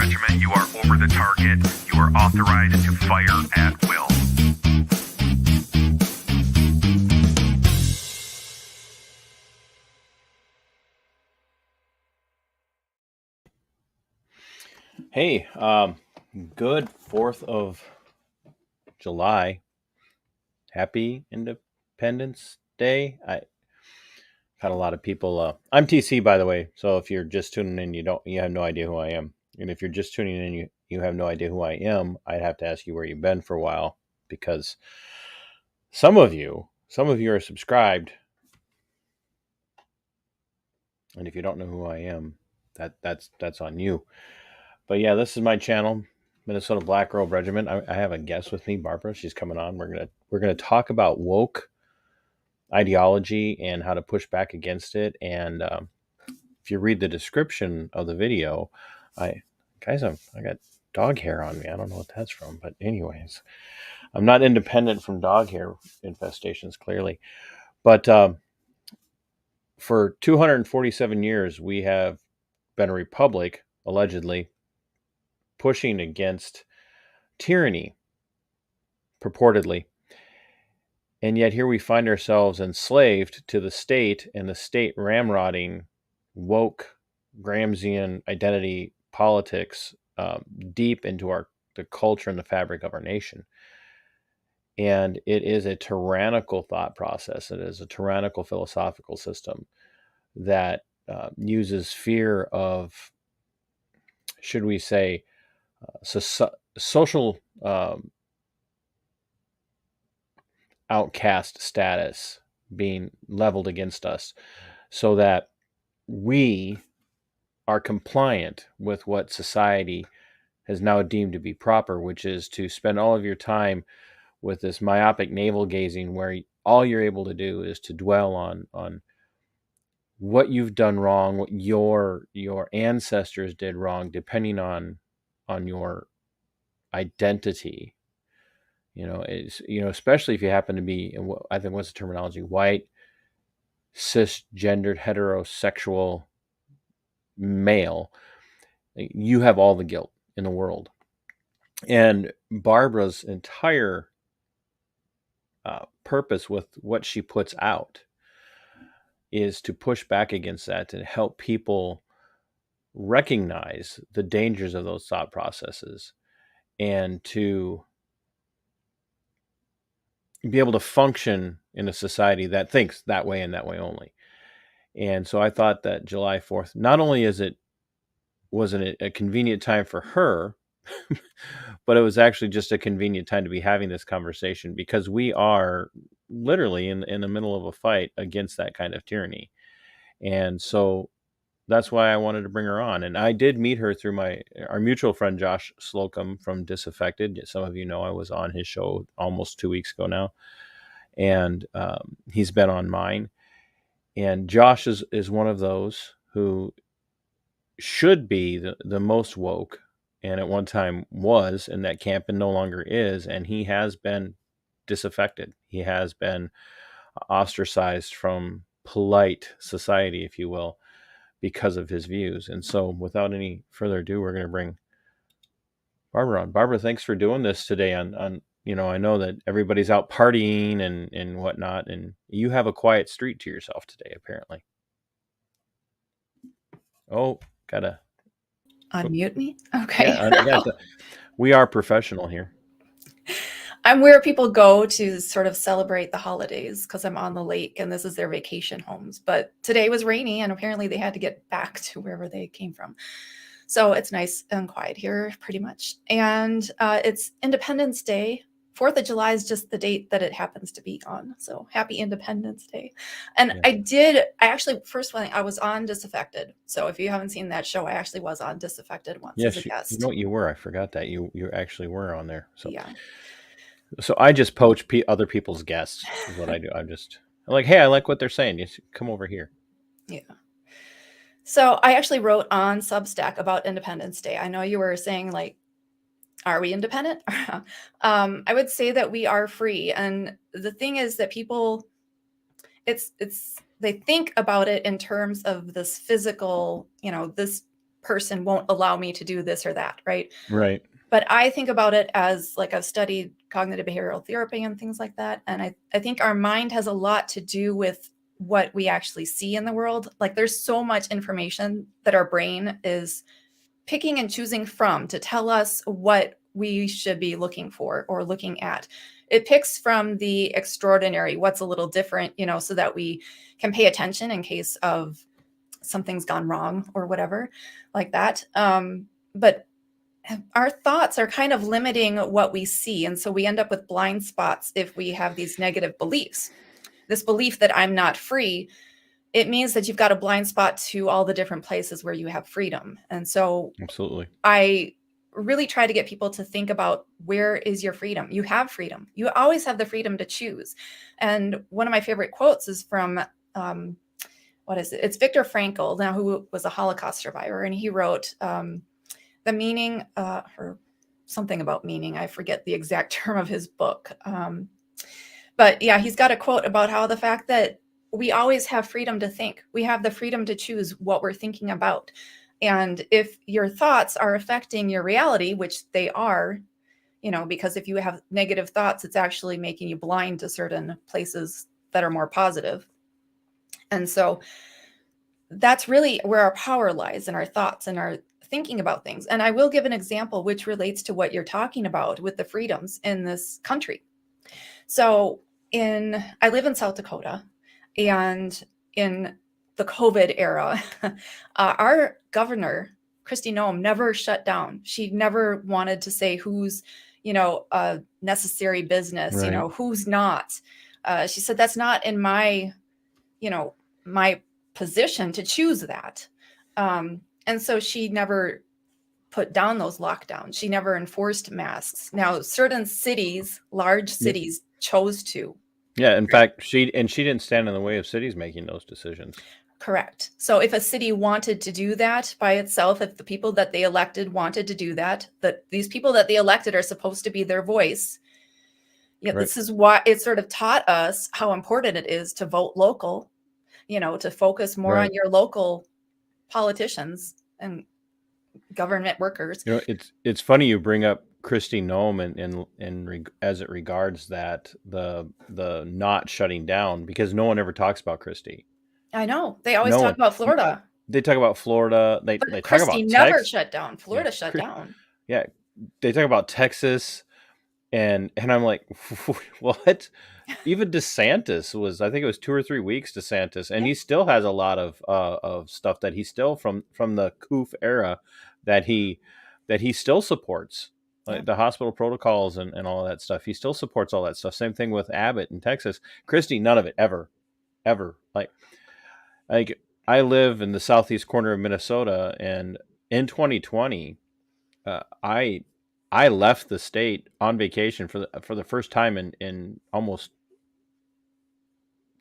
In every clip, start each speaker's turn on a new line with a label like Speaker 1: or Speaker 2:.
Speaker 1: Regiment, you are over the target. You are authorized to fire at will.
Speaker 2: Hey, good 4th of July. Happy Independence Day. I had a lot of people. I'm TC, by the way. So if you're just tuning in, you have no idea who I am. And if you're just tuning in, you have no idea who I am. I'd have to ask you where you've been for a while, because some of you are subscribed, and if you don't know who I am, that's on you. But yeah, this is my channel, Minnesota Black Girl Regiment. I have a guest with me, Barbara. She's coming on. We're gonna talk about woke ideology and how to push back against it. And if you read the description of the video, I got dog hair on me. I don't know what that's from, but anyways, I'm not independent from dog hair infestations, clearly. But for 247 years, we have been a republic, allegedly, pushing against tyranny, purportedly. And yet here we find ourselves enslaved to the state, and the state ramrodding woke Gramscian identity politics deep into the culture and the fabric of our nation. And it is a tyrannical thought process. It is a tyrannical philosophical system that uses fear of, should we say, social outcast status being leveled against us, so that we are compliant with what society has now deemed to be proper, which is to spend all of your time with this myopic navel gazing, where all you're able to do is to dwell on what you've done wrong, what your ancestors did wrong, depending on your identity. Especially if you happen to be, I think, what's the terminology, white, cisgendered, heterosexual male, you have all the guilt in the world. And Barbara's entire purpose with what she puts out is to push back against that, and help people recognize the dangers of those thought processes, and to be able to function in a society that thinks that way and that way only. And so I thought that July 4th, not only wasn't it a convenient time for her, but it was actually just a convenient time to be having this conversation, because we are literally in the middle of a fight against that kind of tyranny. And so that's why I wanted to bring her on. And I did meet her through our mutual friend, Josh Slocum from Disaffected. Some of you know I was on his show almost 2 weeks ago now. And he's been on mine. And Josh is one of those who should be the most woke, and at one time was in that camp, and no longer is. And he has been disaffected. He has been ostracized from polite society, if you will, because of his views. And so without any further ado, we're going to bring Barbara on. Barbara, thanks for doing this today on I know that everybody's out partying and whatnot, and you have a quiet street to yourself today, apparently. Oh, gotta
Speaker 3: unmute me. Okay.
Speaker 2: Yeah, we are professional here.
Speaker 3: I'm where people go to sort of celebrate the holidays, because I'm on the lake and this is their vacation homes. But today was rainy, and apparently they had to get back to wherever they came from. So it's nice and quiet here, pretty much. And it's Independence Day. 4th of July is just the date that it happens to be on. So happy Independence Day. And yeah. First one, I was on Disaffected. So if you haven't seen that show, I actually was on Disaffected once as a guest.
Speaker 2: You know what you were? I forgot that you actually were on there. So
Speaker 3: yeah.
Speaker 2: So I just poach other people's guests is what I do. I'm like, hey, I like what they're saying. You come over here.
Speaker 3: Yeah. So I actually wrote on Substack about Independence Day. I know you were saying, like, are we independent? I would say that we are free. And the thing is that people, they think about it in terms of this physical, this person won't allow me to do this or that, right?
Speaker 2: Right.
Speaker 3: But I think about it as like I've studied cognitive behavioral therapy and things like that. And I think our mind has a lot to do with what we actually see in the world. Like there's so much information that our brain is picking and choosing from to tell us what we should be looking for or looking at. It picks from the extraordinary, what's a little different, so that we can pay attention in case of something's gone wrong or whatever like that. But our thoughts are kind of limiting what we see. And so we end up with blind spots if we have these negative beliefs. This belief that I'm not free, it means that you've got a blind spot to all the different places where you have freedom. And so
Speaker 2: Absolutely.
Speaker 3: I really try to get people to think about, where is your freedom? You have freedom. You always have the freedom to choose. And one of my favorite quotes is from, what is it? It's Viktor Frankl, now who was a Holocaust survivor. And he wrote the meaning, or something about meaning. I forget the exact term of his book. But yeah, he's got a quote about how the fact that we always have freedom to think. We have the freedom to choose what we're thinking about. And if your thoughts are affecting your reality, which they are, because if you have negative thoughts, it's actually making you blind to certain places that are more positive. And so that's really where our power lies, in our thoughts and our thinking about things. And I will give an example which relates to what you're talking about with the freedoms in this country. So I live in South Dakota, and in the COVID era, our governor, Kristi Noem, never shut down. She never wanted to say who's, a necessary business,
Speaker 2: Right.
Speaker 3: who's not. She said, that's not in my, my position to choose that. And so she never put down those lockdowns. She never enforced masks. Now, certain cities, large cities, chose to.
Speaker 2: Yeah, in fact, she didn't stand in the way of cities making those decisions.
Speaker 3: Correct. So if a city wanted to do that by itself, if the people that they elected wanted to do that these people that they elected are supposed to be their voice. Yeah,
Speaker 2: Right.
Speaker 3: This is why it sort of taught us how important it is to vote local, to focus more
Speaker 2: Right.
Speaker 3: on your local politicians and government workers.
Speaker 2: It's funny you bring up Kristi Noem as it regards that the not shutting down, because no one ever talks about Kristi.
Speaker 3: I know. They always
Speaker 2: No
Speaker 3: talk
Speaker 2: one.
Speaker 3: about Florida.
Speaker 2: They talk about Florida. They
Speaker 3: But
Speaker 2: talk
Speaker 3: Kristi
Speaker 2: about
Speaker 3: never
Speaker 2: Texas.
Speaker 3: shut down. Florida shut down.
Speaker 2: Yeah, they talk about Texas, and I'm like, what? Even DeSantis was, I think it was 2 or 3 weeks. DeSantis, and he still has a lot of stuff that he still from the COOF era that he still supports, like the hospital protocols and all of that stuff. He still supports all that stuff. Same thing with Abbott in Texas. Kristi, none of it ever. Like I live in the southeast corner of Minnesota, and in 2020, I left the state on vacation for the first time in almost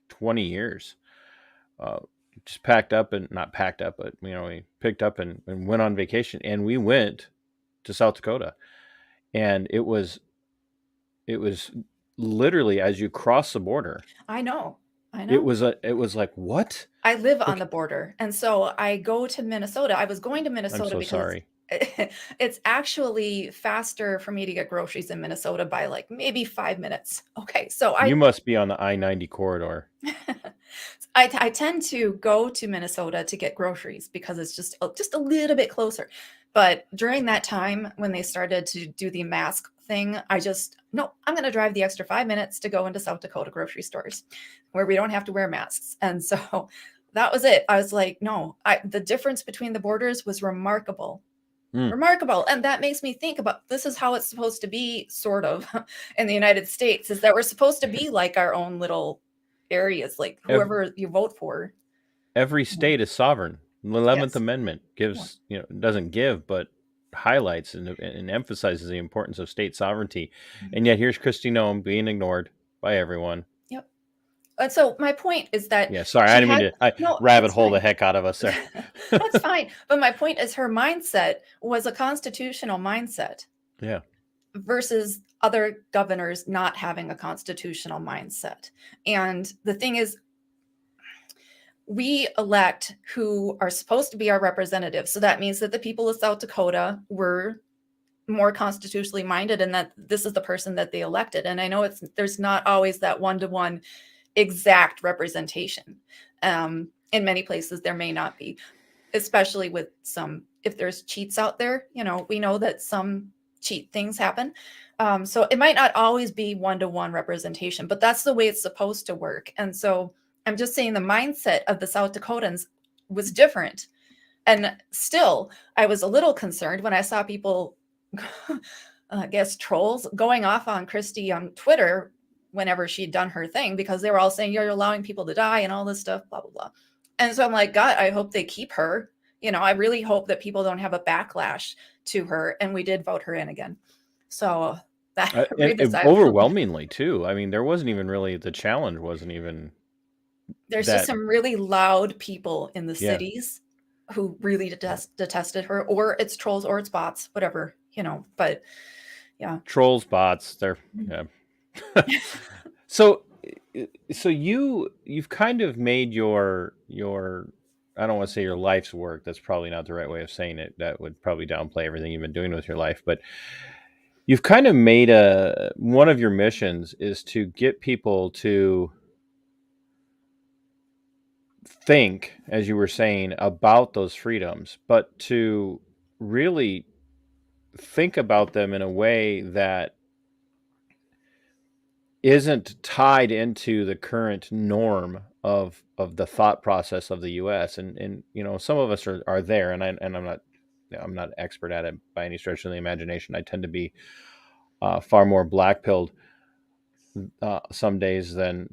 Speaker 2: 20 years. Just packed up, and not packed up, but we picked up and went on vacation, and we went to South Dakota, and it was literally as you cross the border.
Speaker 3: I know.
Speaker 2: It was like, what?
Speaker 3: I live on the border. And so I go to Minnesota. I was going to Minnesota
Speaker 2: I'm so
Speaker 3: because
Speaker 2: sorry.
Speaker 3: it's actually faster for me to get groceries in Minnesota by like maybe 5 minutes. Okay. So
Speaker 2: You must be on the I-90 corridor.
Speaker 3: I tend to go to Minnesota to get groceries because it's just a little bit closer. But during that time when they started to do the mask thing, I'm going to drive the extra 5 minutes to go into South Dakota grocery stores where we don't have to wear masks. And so that was it. I was like, no, the difference between the borders was remarkable. Remarkable. And that makes me think about, this is how it's supposed to be, sort of, in the United States, is that we're supposed to be like our own little areas, like whoever you vote for.
Speaker 2: Every state is sovereign. The 11th
Speaker 3: Yes.
Speaker 2: Amendment gives, doesn't give, but highlights and emphasizes the importance of state sovereignty. And yet here's Kristi Noem being ignored by everyone.
Speaker 3: Yep. And so my point is that...
Speaker 2: Yeah, sorry, I didn't mean to rabbit hole the heck out of us there.
Speaker 3: That's fine. But my point is, her mindset was a constitutional mindset.
Speaker 2: Yeah.
Speaker 3: Versus other governors not having a constitutional mindset. And the thing is, we elect who are supposed to be our representatives. So that means that the people of South Dakota were more constitutionally minded, and that this is the person that they elected. And I know there's not always that one-to-one exact representation. In many places there may not be, especially with some, if there's cheats out there, we know that some cheat things happen. So it might not always be one-to-one representation, but that's the way it's supposed to work. And so I'm just saying the mindset of the South Dakotans was different. And still, I was a little concerned when I saw people, I guess trolls, going off on Christie on Twitter whenever she'd done her thing, because they were all saying, you're allowing people to die and all this stuff, blah, blah, blah. And so I'm like, God, I hope they keep her. I really hope that people don't have a backlash to her. And we did vote her in again. So that
Speaker 2: overwhelmingly too. I mean, there wasn't even really, the challenge wasn't even.
Speaker 3: There's just some really loud people in the cities who really detested her, or it's trolls or it's bots, whatever, but yeah.
Speaker 2: Trolls, bots, they're, yeah. So you've kind of made your, I don't want to say your life's work. That's probably not the right way of saying it. That would probably downplay everything you've been doing with your life, but you've kind of made one of your missions is to get people to think, as you were saying, about those freedoms, but to really think about them in a way that isn't tied into the current norm of the thought process of the U.S. And some of us are there, and I'm not expert at it by any stretch of the imagination. I tend to be far more black-pilled some days than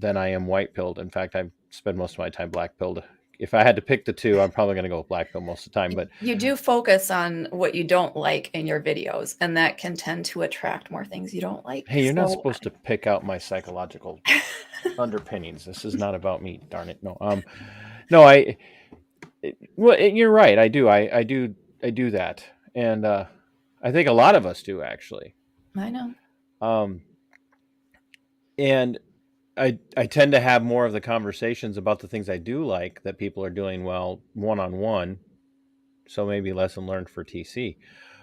Speaker 2: I am white-pilled. In fact, I spend most of my time black-pilled. If I had to pick the two, I'm probably going to go with black-pilled most of the time. But
Speaker 3: you do focus on what you don't like in your videos, and that can tend to attract more things you don't like.
Speaker 2: Hey, you're not supposed to pick out my psychological underpinnings. This is not about me, darn it. No, well, you're right. I do that, and I think a lot of us do, actually.
Speaker 3: I know.
Speaker 2: And I tend to have more of the conversations about the things I do like that people are doing well one-on-one. So maybe lesson learned for TC.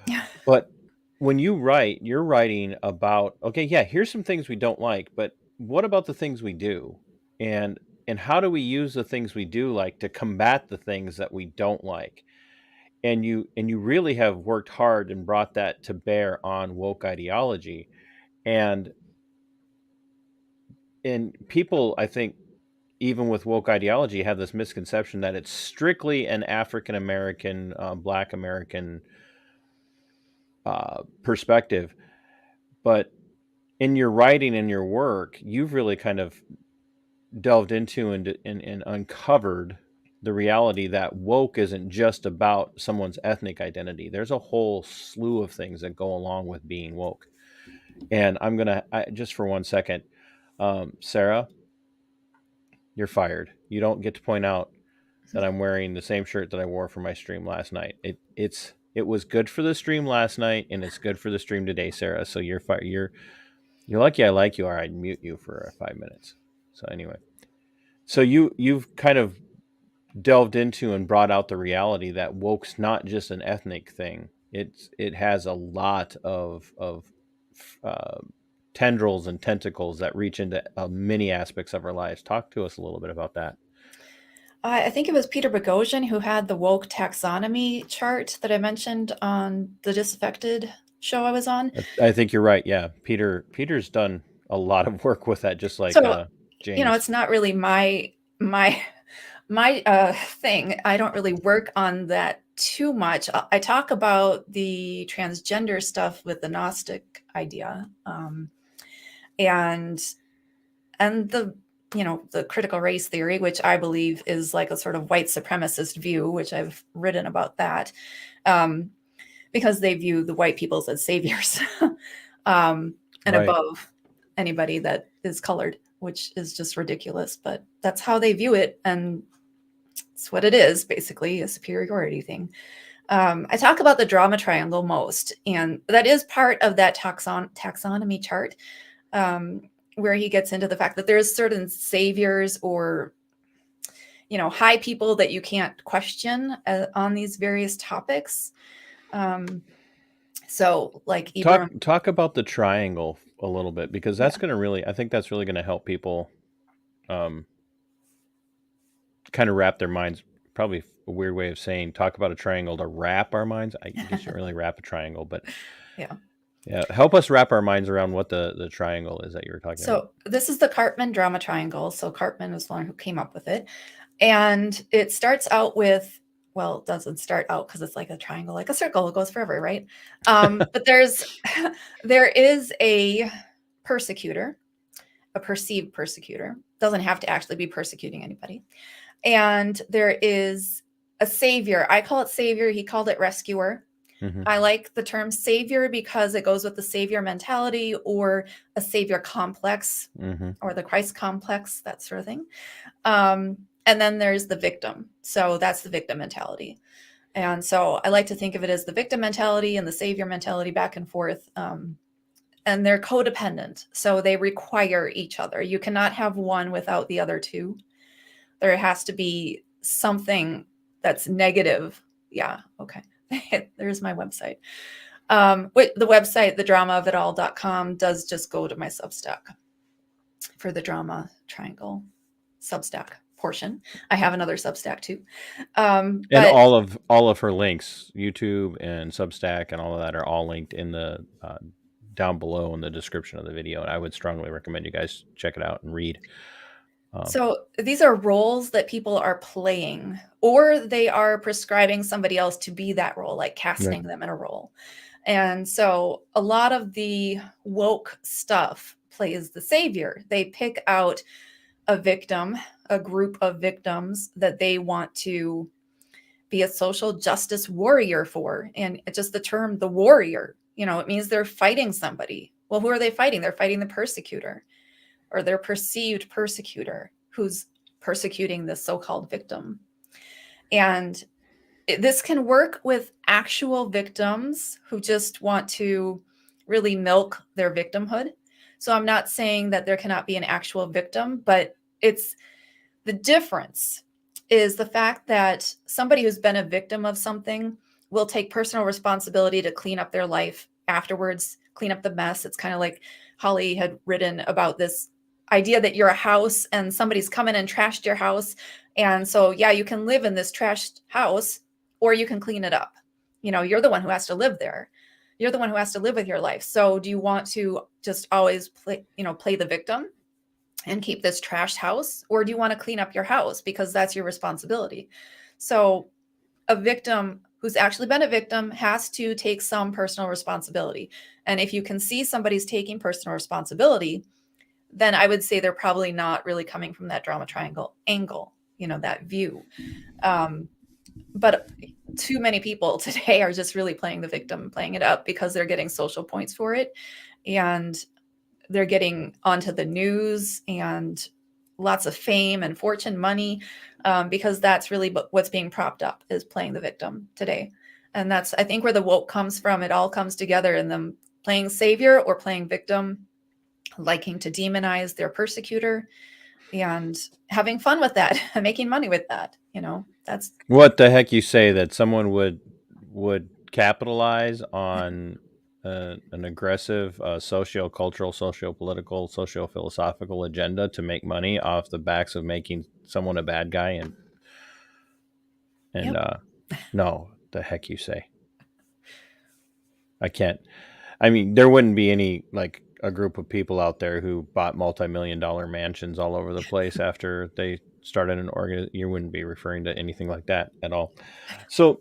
Speaker 3: Yeah.
Speaker 2: But when you write, you're writing about, okay, yeah, here's some things we don't like, but what about the things we do? And how do we use the things we do like to combat the things that we don't like? And you really have worked hard and brought that to bear on woke ideology. And people, I think, even with woke ideology, have this misconception that it's strictly an African American, Black American perspective. But in your writing and your work, you've really kind of delved into and uncovered the reality that woke isn't just about someone's ethnic identity. There's a whole slew of things that go along with being woke. And I'm going to, just for 1 second, Sarah, you're fired. You don't get to point out that I'm wearing the same shirt that I wore for my stream last night. It was good for the stream last night, and it's good for the stream today, Sarah. So you're fired. You're lucky I like you, or I'd mute you for 5 minutes. So anyway, so you've kind of delved into and brought out the reality that woke's not just an ethnic thing. It has a lot of tendrils and tentacles that reach into many aspects of our lives. Talk to us a little bit about that.
Speaker 3: I think it was Peter Boghossian who had the woke taxonomy chart that I mentioned on the Disaffected show I was on.
Speaker 2: I think you're right. Yeah, Peter's done a lot of work with that, just like James.
Speaker 3: It's not really my thing. I don't really work on that too much. I talk about the transgender stuff with the Gnostic idea, and the critical race theory, which I believe is like a sort of white supremacist view, which I've written about that, because they view the white peoples as saviors and above anybody that is colored, which is just ridiculous. But that's how they view it, and it's what it is, basically a superiority thing. I talk about the drama triangle most, and that is part of that taxonomy chart, where he gets into the fact that there's certain saviors or high people that you can't question on these various topics. So like Ibram.
Speaker 2: Talk about the triangle a little bit, because that's going to really, I think that's really going to help people kind of wrap their minds. Probably a weird way of saying talk about a triangle to wrap our minds. I guess you don't really wrap a triangle, but
Speaker 3: Yeah.
Speaker 2: Help us wrap our minds around what the triangle is that you were talking about.
Speaker 3: So this is the Cartman drama triangle. So Cartman was the one who came up with it. And it starts out with, well, it doesn't start out because it's like a triangle, like a circle. It goes forever, right? But there is a persecutor, a perceived persecutor. Doesn't have to actually be persecuting anybody. And there is a savior. I call it savior. He called it rescuer.
Speaker 2: Mm-hmm.
Speaker 3: I like the term savior because it goes with the savior mentality or a savior complex,
Speaker 2: Mm-hmm.
Speaker 3: or the Christ complex, that sort of thing. And then there's the victim. So that's the victim mentality. And so I like to think of it as the victim mentality and the savior mentality back and forth. And they're codependent. So they require each other. You cannot have one without the other two. There has to be something that's negative. Yeah. Okay. There's my website. The website, thedramaofitall.com, does just go to my Substack for the drama triangle Substack portion. I have another Substack too.
Speaker 2: And all of her links, YouTube and Substack and all of that, are all linked in the down below in the description of the video. And I would strongly recommend you guys check it out and read.
Speaker 3: So these are roles that people are playing, or they are prescribing somebody else to be that role, like casting them in a role. And so a lot of the woke stuff plays the savior. They pick out a victim, a group of victims that they want to be a social justice warrior for. And it's just the term, the warrior, it means they're fighting somebody. Well, who are they fighting? They're fighting the persecutor, or their perceived persecutor, who's persecuting this so-called victim. And this can work with actual victims who just want to really milk their victimhood. So I'm not saying that there cannot be an actual victim, but it's the difference is the fact that somebody who's been a victim of something will take personal responsibility to clean up their life afterwards, clean up the mess. It's kind of like Holly had written about this idea that you're a house and somebody's come in and trashed your house. And so, yeah, you can live in this trashed house, or you can clean it up. You're the one who has to live there. You're the one who has to live with your life. So do you want to just always play the victim and keep this trashed house? Or do you want to clean up your house because that's your responsibility? So a victim who's actually been a victim has to take some personal responsibility. And if you can see somebody's taking personal responsibility, then I would say they're probably not really coming from that drama triangle angle, that view. But too many people today are just really playing the victim, playing it up because they're getting social points for it. And they're getting onto the news and lots of fame and fortune, money, because that's really what's being propped up, is playing the victim today. And that's, I think, where the woke comes from. It all comes together in them playing savior or playing victim, liking to demonize their persecutor and having fun with that and making money with that. That's
Speaker 2: what the heck you say that someone would capitalize on an aggressive socio-cultural, socio-political, socio-philosophical agenda to make money off the backs of making someone a bad guy, and
Speaker 3: Yep.
Speaker 2: No, the heck you say. I can't. I mean, there wouldn't be any, like, a group of people out there who bought multi-million-dollar mansions all over the place after they started an organ. You wouldn't be referring to anything like that at all. So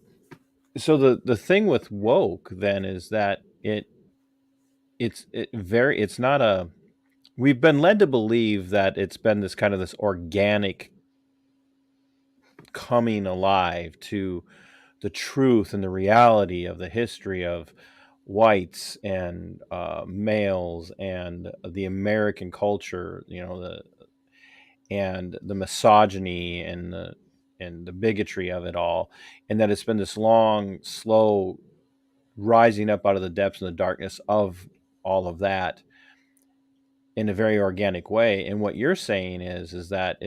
Speaker 2: the thing with woke then is that it's not a. We've been led to believe that it's been this kind of this organic coming alive to the truth and the reality of the history of whites and males and the American culture, and the misogyny and the bigotry of it all, and that it's been this long, slow rising up out of the depths and the darkness of all of that in a very organic way. And what you're saying is that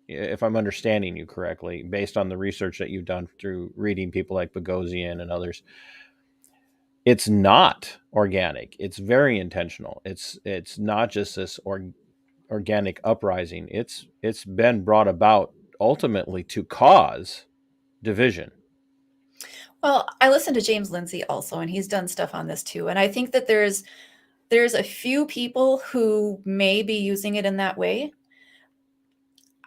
Speaker 2: if I'm understanding you correctly, based on the research that you've done through reading people like Boghossian and others, it's not organic. It's very intentional. It's not just this organic uprising. It's been brought about ultimately to cause division.
Speaker 3: Well, I listen to James Lindsay also, and he's done stuff on this too. And I think that there's a few people who may be using it in that way.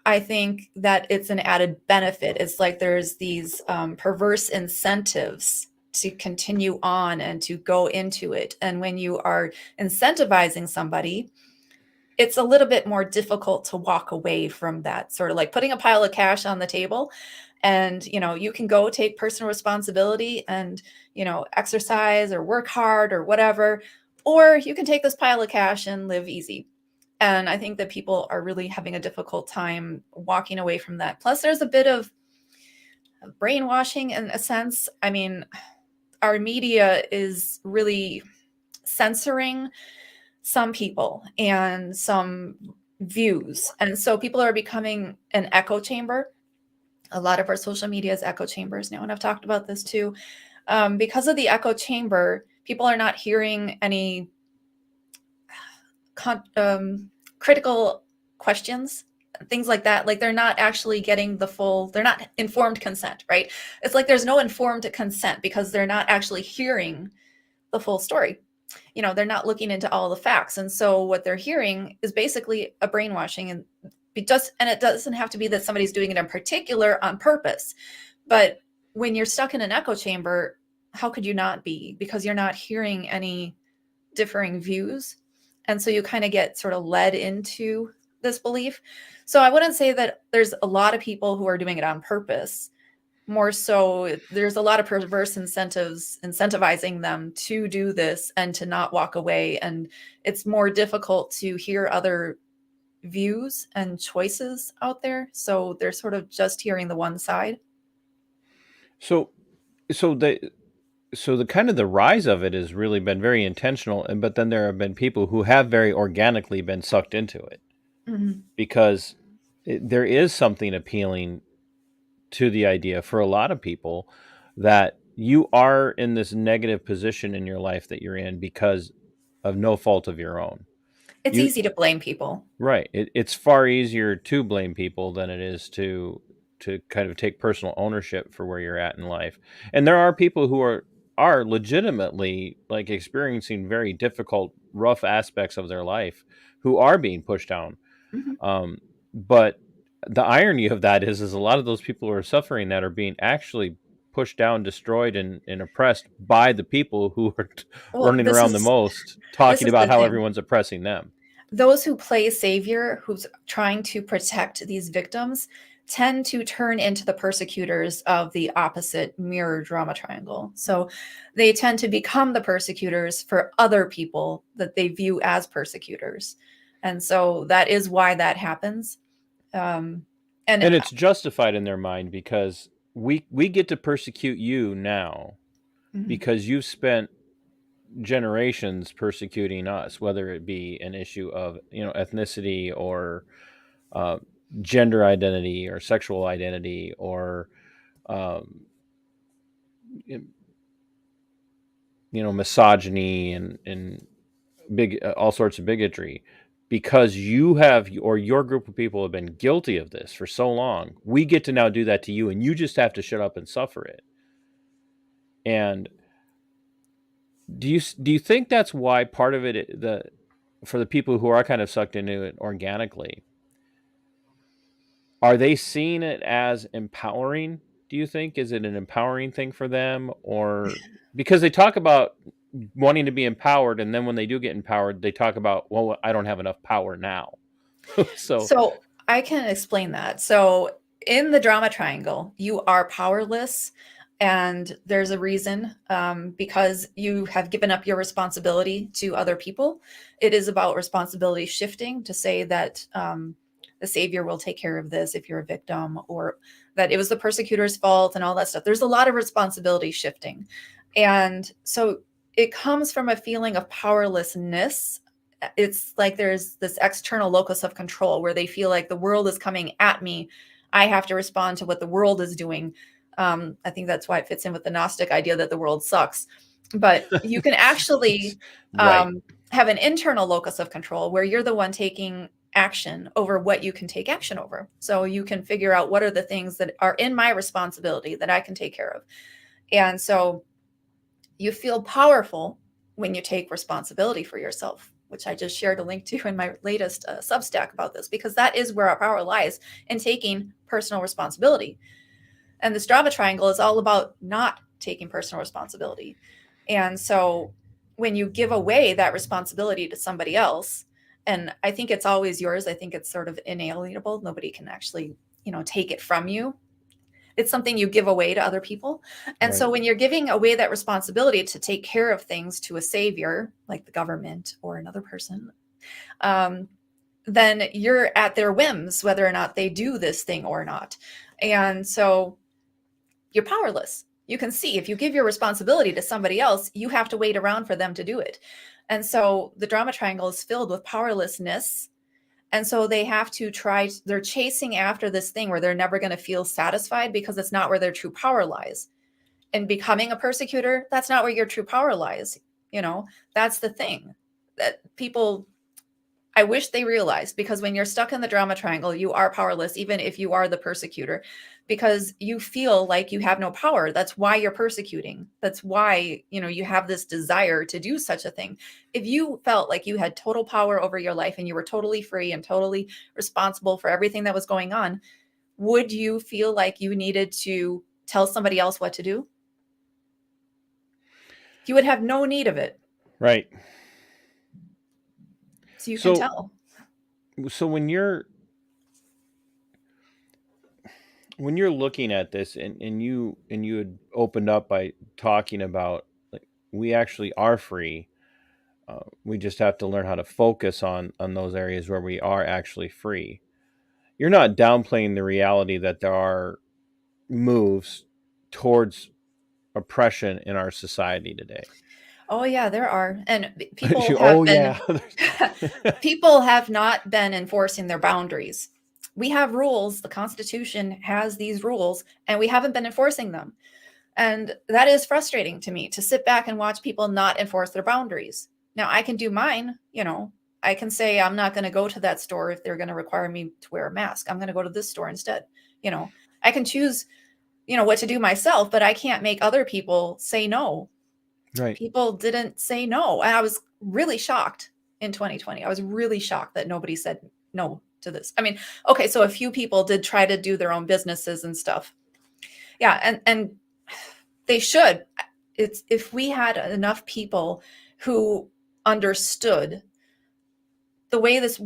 Speaker 3: I think that it's an added benefit. It's like there's these perverse incentives to continue on and to go into it. And when you are incentivizing somebody, it's a little bit more difficult to walk away from that, sort of like putting a pile of cash on the table. And you can go take personal responsibility and exercise or work hard or whatever, or you can take this pile of cash and live easy. And I think that people are really having a difficult time walking away from that. Plus, there's a bit of brainwashing in a sense. I mean, our media is really censoring some people and some views. And so people are becoming an echo chamber. A lot of our social media is echo chambers now. And I've talked about this too. Because of the echo chamber, people are not hearing any critical questions, things like that. Like they're not actually getting they're not informed consent, right? It's like there's no informed consent because they're not actually hearing the full story. They're not looking into all the facts. And so what they're hearing is basically a brainwashing. And it doesn't have to be that somebody's doing it in particular on purpose. But when you're stuck in an echo chamber, how could you not be? Because you're not hearing any differing views. And so you kind of get sort of led into this belief. So I wouldn't say that there's a lot of people who are doing it on purpose. More so, there's a lot of perverse incentives incentivizing them to do this and to not walk away. And it's more difficult to hear other views and choices out there. So they're sort of just hearing the one side.
Speaker 2: So the kind of the rise of it has really been very intentional, but then there have been people who have very organically been sucked into it.
Speaker 3: Mm-hmm.
Speaker 2: Because there is something appealing to the idea for a lot of people that you are in this negative position in your life that you're in because of no fault of your own.
Speaker 3: It's easy to blame people.
Speaker 2: Right. It's far easier to blame people than it is to kind of take personal ownership for where you're at in life. And there are people who are legitimately like experiencing very difficult, rough aspects of their life who are being pushed down.
Speaker 3: Mm-hmm.
Speaker 2: But the irony of that is a lot of those people who are suffering that are being actually pushed down, destroyed, and oppressed by the people who are running around the most, talking about how everyone's oppressing them.
Speaker 3: Those who play savior, who's trying to protect these victims, tend to turn into the persecutors of the opposite mirror drama triangle. So they tend to become the persecutors for other people that they view as persecutors. And so that is why that happens.
Speaker 2: And it's justified in their mind because we get to persecute you now because you've spent generations persecuting us, whether it be an issue of ethnicity or gender identity or sexual identity or misogyny and big all sorts of bigotry. Because you have, or your group of people have been guilty of this for so long, we get to now do that to you, and you just have to shut up and suffer it. And do you think that's why part of it, for the people who are kind of sucked into it organically, are they seeing it as empowering? Do you think is it an empowering thing for them, or because they talk about wanting to be empowered, and then when they do get empowered, they talk about, well, I don't have enough power now.
Speaker 3: So I can explain that. So in the drama triangle, you are powerless, and there's a reason, because you have given up your responsibility to other people. It is about responsibility shifting to say that the savior will take care of this if you're a victim, or that it was the persecutor's fault and all that stuff. There's a lot of responsibility shifting. And so it comes from a feeling of powerlessness it's like there's this external locus of control where they feel like the world is coming at me. I have to respond to what the world is doing. I think that's why it fits in with the Gnostic idea that the world sucks. But you can actually
Speaker 2: Right.
Speaker 3: have an internal locus of control where you're the one taking action over what you can take action over. So you can figure out what are the things that are in my responsibility that I can take care of. And so you feel powerful when you take responsibility for yourself, which I just shared a link to in my latest Substack about this, because that is where our power lies, in taking personal responsibility. And this drama triangle is all about not taking personal responsibility. And so when you give away that responsibility to somebody else, and I think it's always yours, I think it's sort of inalienable. Nobody can actually, take it from you. It's something you give away to other people. And
Speaker 2: Right.
Speaker 3: so when you're giving away that responsibility to take care of things to a savior, like the government or another person, then you're at their whims, whether or not they do this thing or not. And so you're powerless. You can see if you give your responsibility to somebody else, you have to wait around for them to do it. And so the drama triangle is filled with powerlessness. And so they have to they're chasing after this thing where they're never going to feel satisfied, because it's not where their true power lies. And becoming a persecutor, that's not where your true power lies. That's the thing that people, I wish they realized, because when you're stuck in the drama triangle, you are powerless, even if you are the persecutor, because you feel like you have no power. That's why you're persecuting. That's why, you have this desire to do such a thing. If you felt like you had total power over your life and you were totally free and totally responsible for everything that was going on, would you feel like you needed to tell somebody else what to do? You would have no need of it.
Speaker 2: Right.
Speaker 3: So you can
Speaker 2: So
Speaker 3: tell.
Speaker 2: so when you're looking at this, and you had opened up by talking about, like, we actually are free. We just have to learn how to focus on those areas where we are actually free. You're not downplaying the reality that there are moves towards oppression in our society today.
Speaker 3: Oh yeah, there are. And people have
Speaker 2: Oh
Speaker 3: been
Speaker 2: yeah.
Speaker 3: people have not been enforcing their boundaries. We have rules, the Constitution has these rules, and we haven't been enforcing them. And that is frustrating to me, to sit back and watch people not enforce their boundaries. Now, I can do mine, I can say I'm not going to go to that store if they're going to require me to wear a mask. I'm going to go to this store instead. I can choose, what to do myself, but I can't make other people say no.
Speaker 2: Right.
Speaker 3: People didn't say no. And I was really shocked in 2020. I was really shocked that nobody said no to this. I mean, okay, so a few people did try to do their own businesses and stuff. Yeah, and they should. It's if we had enough people who understood the way this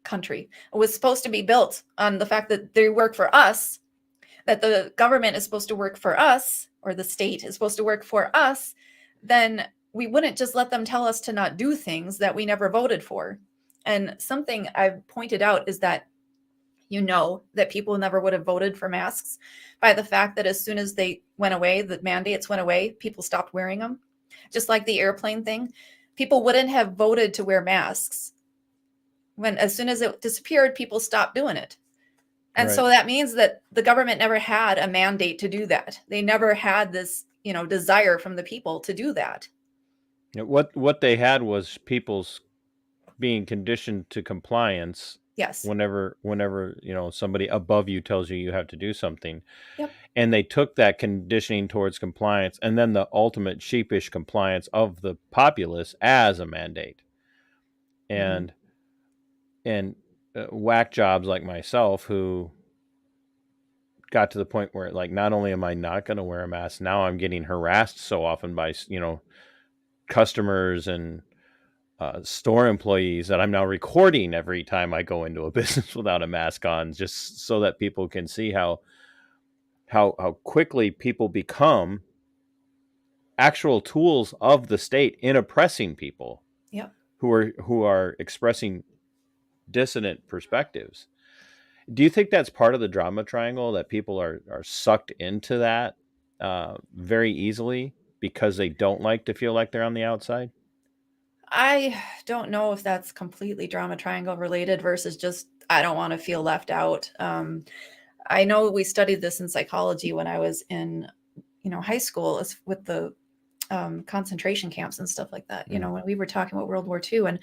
Speaker 3: country was supposed to be built, on the fact that they work for us, that the government is supposed to work for us, or the state is supposed to work for us, then we wouldn't just let them tell us to not do things that we never voted for. And something I've pointed out is that that people never would have voted for masks by the fact that as soon as they went away, the mandates went away, people stopped wearing them. Just like the airplane thing, people wouldn't have voted to wear masks. As soon as it disappeared, people stopped doing it. And
Speaker 2: Right.
Speaker 3: so that means that the government never had a mandate to do that. They never had this, desire from the people to do that.
Speaker 2: What they had was people's being conditioned to compliance.
Speaker 3: Yes.
Speaker 2: Whenever somebody above you tells you have to do something.
Speaker 3: Yep.
Speaker 2: And they took that conditioning towards compliance, and then the ultimate sheepish compliance of the populace, as a mandate.
Speaker 3: Mm-hmm.
Speaker 2: And whack jobs like myself, who got to the point where, like, not only am I not going to wear a mask, now I'm getting harassed so often by customers and store employees that I'm now recording every time I go into a business without a mask on, just so that people can see how quickly people become actual tools of the state in oppressing people.
Speaker 3: Yep.
Speaker 2: Who are expressing dissonant perspectives. Do you think that's part of the drama triangle, that people are sucked into that very easily because they don't like to feel like they're on the outside?
Speaker 3: I don't know if that's completely drama triangle related versus just I don't want to feel left out. I know we studied this in psychology when I was in, high school with the concentration camps and stuff like that.
Speaker 2: Mm.
Speaker 3: When we were talking about World War II and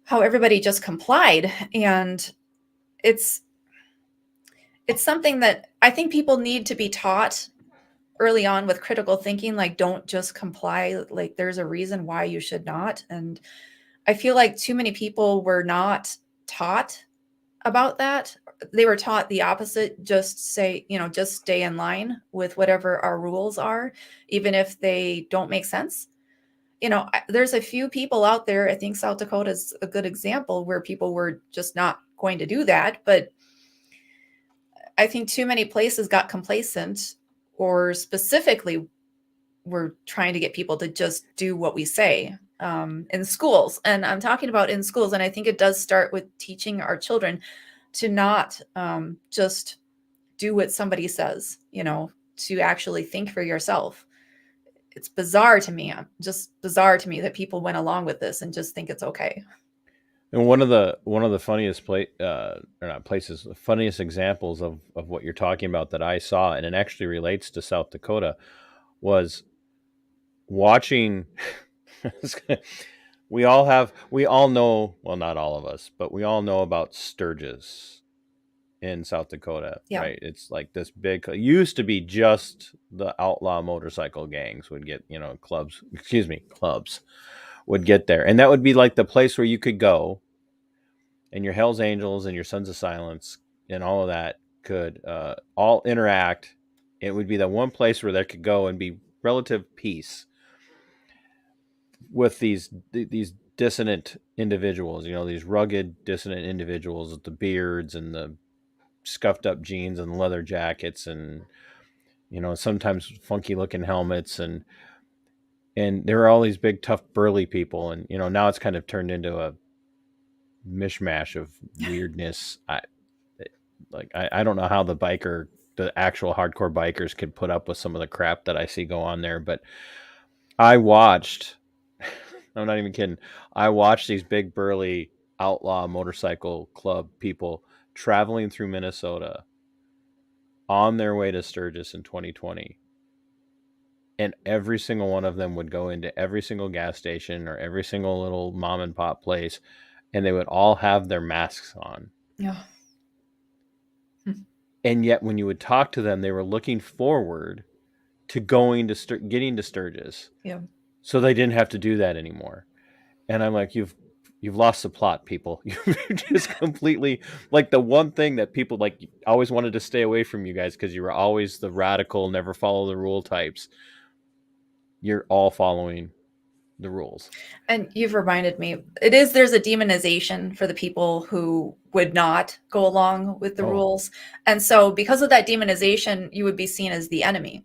Speaker 3: how everybody just complied, and it's something that I think people need to be taught early on with critical thinking. Like, don't just comply. Like, there's a reason why you should not. And I feel like too many people were not taught about that. They were taught the opposite. Just just stay in line with whatever our rules are, even if they don't make sense. There's a few people out there. I think South Dakota is a good example where people were just not going to do that. But I think too many places got complacent, or specifically we're trying to get people to just do what we say in schools. And I'm talking about in schools. And I think it does start with teaching our children to not just do what somebody says, to actually think for yourself. It's bizarre to me. Just bizarre to me that people went along with this and just think it's okay.
Speaker 2: And one of the funniest or not places, the funniest examples of what you're talking about that I saw, and it actually relates to South Dakota, was watching. we all know, well, not all of us, but we all know about Sturgis in South Dakota,
Speaker 3: Yeah.
Speaker 2: right? It's like this big, it used to be just the outlaw motorcycle gangs would get, clubs would get there. And that would be like the place where you could go, and your Hells Angels and your Sons of Silence and all of that could all interact. It would be the one place where they could go and be relative peace with these dissonant individuals, these rugged dissonant individuals with the beards and the scuffed up jeans and leather jackets and sometimes funky looking helmets, and there are all these big tough burly people, and now it's kind of turned into a mishmash of weirdness. I don't know how the actual hardcore bikers could put up with some of the crap that I see go on there, but I watched, I'm not even kidding, I watched these big burly outlaw motorcycle club people traveling through Minnesota on their way to Sturgis in 2020. And every single one of them would go into every single gas station or every single little mom and pop place, and they would all have their masks on.
Speaker 3: Yeah.
Speaker 2: And yet when you would talk to them, they were looking forward to getting to Sturgis.
Speaker 3: Yeah.
Speaker 2: So they didn't have to do that anymore. And I'm like, you've lost the plot, people. You're just completely, like, the one thing that people like always wanted to stay away from you guys because you were always the radical, never follow the rule types. You're all following the rules.
Speaker 3: And you've reminded me, there's a demonization for the people who would not go along with the rules. And so because of that demonization, you would be seen as the enemy.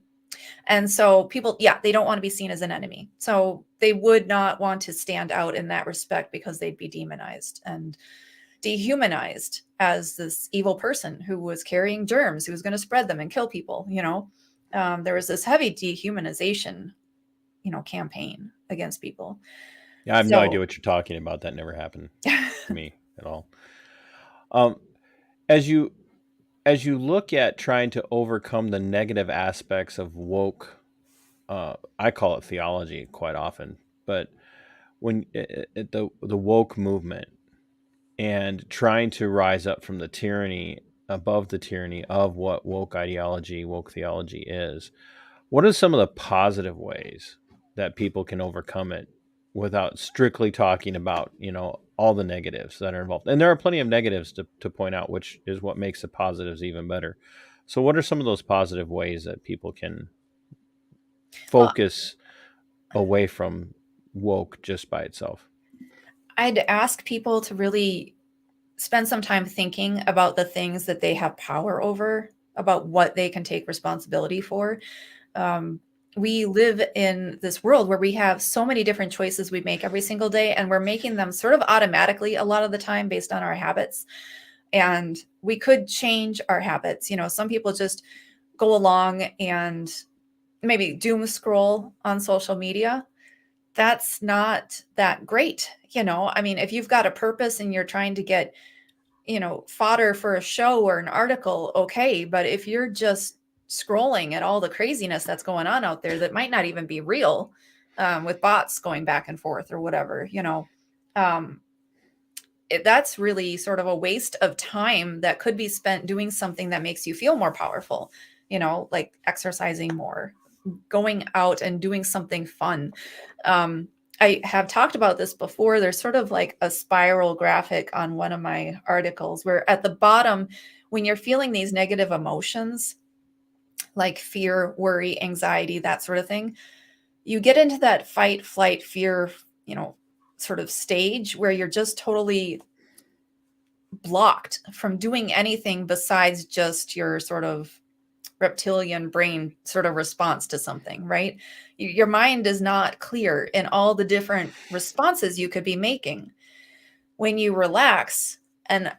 Speaker 3: And so people, they don't want to be seen as an enemy. So they would not want to stand out in that respect because they'd be demonized and dehumanized as this evil person who was carrying germs, who was going to spread them and kill people. There was this heavy dehumanization, campaign against people.
Speaker 2: Yeah, I have no idea what you're talking about. That never happened to me at all. As you look at trying to overcome the negative aspects of woke, I call it theology quite often, but when the woke movement and trying to rise up from the tyranny, above the tyranny of what woke ideology, woke theology is, what are some of the positive ways that people can overcome it without strictly talking about, all the negatives that are involved? And there are plenty of negatives to point out, which is what makes the positives even better. So what are some of those positive ways that people can focus away from woke just by itself?
Speaker 3: I'd ask people to really spend some time thinking about the things that they have power over, about what they can take responsibility for. We live in this world where we have so many different choices we make every single day, and we're making them sort of automatically a lot of the time based on our habits. And we could change our habits. Some people just go along and maybe doom scroll on social media. that's not that great. I mean, if you've got a purpose and you're trying to get, fodder for a show or an article, okay. But if you're just scrolling at all the craziness that's going on out there that might not even be real, with bots going back and forth or whatever, um, that's really sort of a waste of time that could be spent doing something that makes you feel more powerful, like exercising more, going out and doing something fun. I have talked about this before. There's sort of like a spiral graphic on one of my articles where at the bottom, when you're feeling these negative emotions like fear, worry, anxiety, that sort of thing, you get into that fight, flight, fear, sort of stage where you're just totally blocked from doing anything besides just your sort of reptilian brain sort of response to something, right? Your mind is not clear in all the different responses you could be making. When you relax and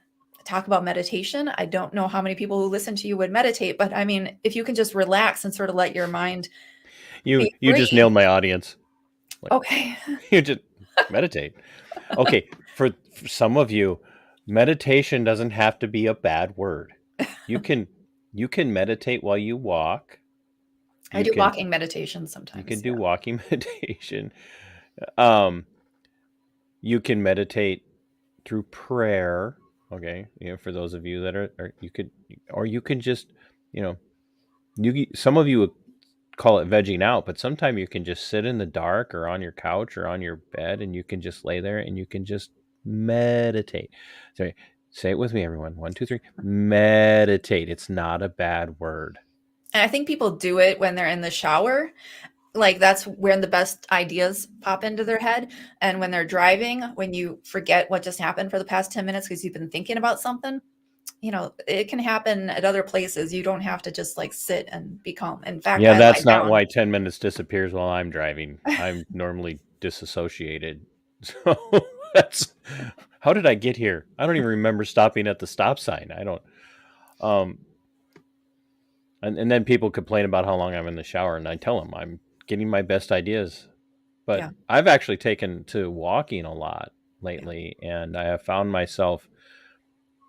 Speaker 3: talk about meditation, I don't know how many people who listen to you would meditate, but I mean, if you can just relax and sort of let your mind
Speaker 2: You
Speaker 3: be
Speaker 2: just
Speaker 3: free.
Speaker 2: nailed my audience.
Speaker 3: Okay.
Speaker 2: You just meditate. Okay, for some of you, meditation doesn't have to be a bad word. You can meditate while you walk.
Speaker 3: I do walking meditation sometimes.
Speaker 2: You can do walking meditation. You can meditate through prayer. Okay, for those of you that are you can just, some of you would call it vegging out, but sometimes you can just sit in the dark or on your couch or on your bed and you can just lay there and you can just meditate. Sorry, say it with me, everyone. 1, 2, 3. Meditate. It's not a bad word.
Speaker 3: And I think people do it when they're in the shower. Like that's when the best ideas pop into their head. And when they're driving, when you forget what just happened for the past 10 minutes because you've been thinking about something, it can happen at other places. You don't have to just like sit and be calm. In fact,
Speaker 2: Yeah,
Speaker 3: I
Speaker 2: that's
Speaker 3: lie
Speaker 2: not
Speaker 3: down.
Speaker 2: why 10 minutes disappears while I'm driving. I'm normally disassociated. So that's, how did I get here? I don't even remember stopping at the stop sign. I don't. And then people complain about how long I'm in the shower, and I tell them I'm getting my best ideas. But
Speaker 3: Yeah.
Speaker 2: I've actually taken to walking a lot lately, and I have found myself,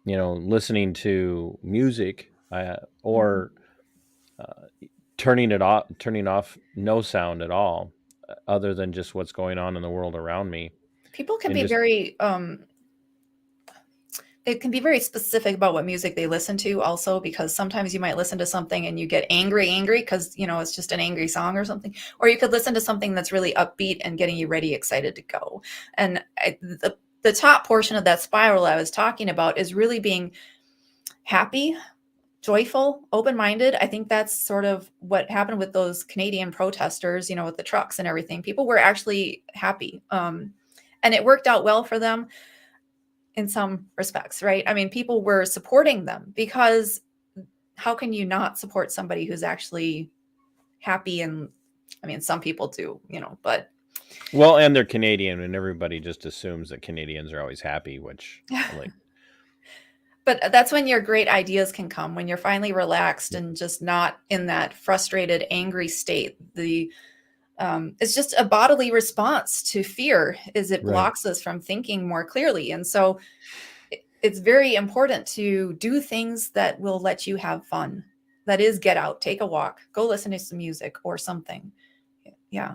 Speaker 2: listening to music or turning off no sound at all, other than just what's going on in the world around me.
Speaker 3: People can
Speaker 2: And
Speaker 3: be
Speaker 2: just,
Speaker 3: very it can be very specific about what music they listen to also, because sometimes you might listen to something and you get angry because it's just an angry song or something, or you could listen to something that's really upbeat and getting you ready, excited to go. And the top portion of that spiral I was talking about is really being happy, joyful, open-minded. I think that's sort of what happened with those Canadian protesters, with the trucks and everything. People were actually happy, and it worked out well for them in some respects, right? I mean, people were supporting them, because how can you not support somebody who's actually happy? And I mean, some people do, but
Speaker 2: well, and they're Canadian, and everybody just assumes that Canadians are always happy, which like.
Speaker 3: But that's when your great ideas can come, when you're finally relaxed and just not in that frustrated, angry state. It's just a bodily response to fear, is it blocks us from thinking more clearly. And so it's very important to do things that will let you have fun. That is, get out, take a walk, go listen to some music or something. Yeah.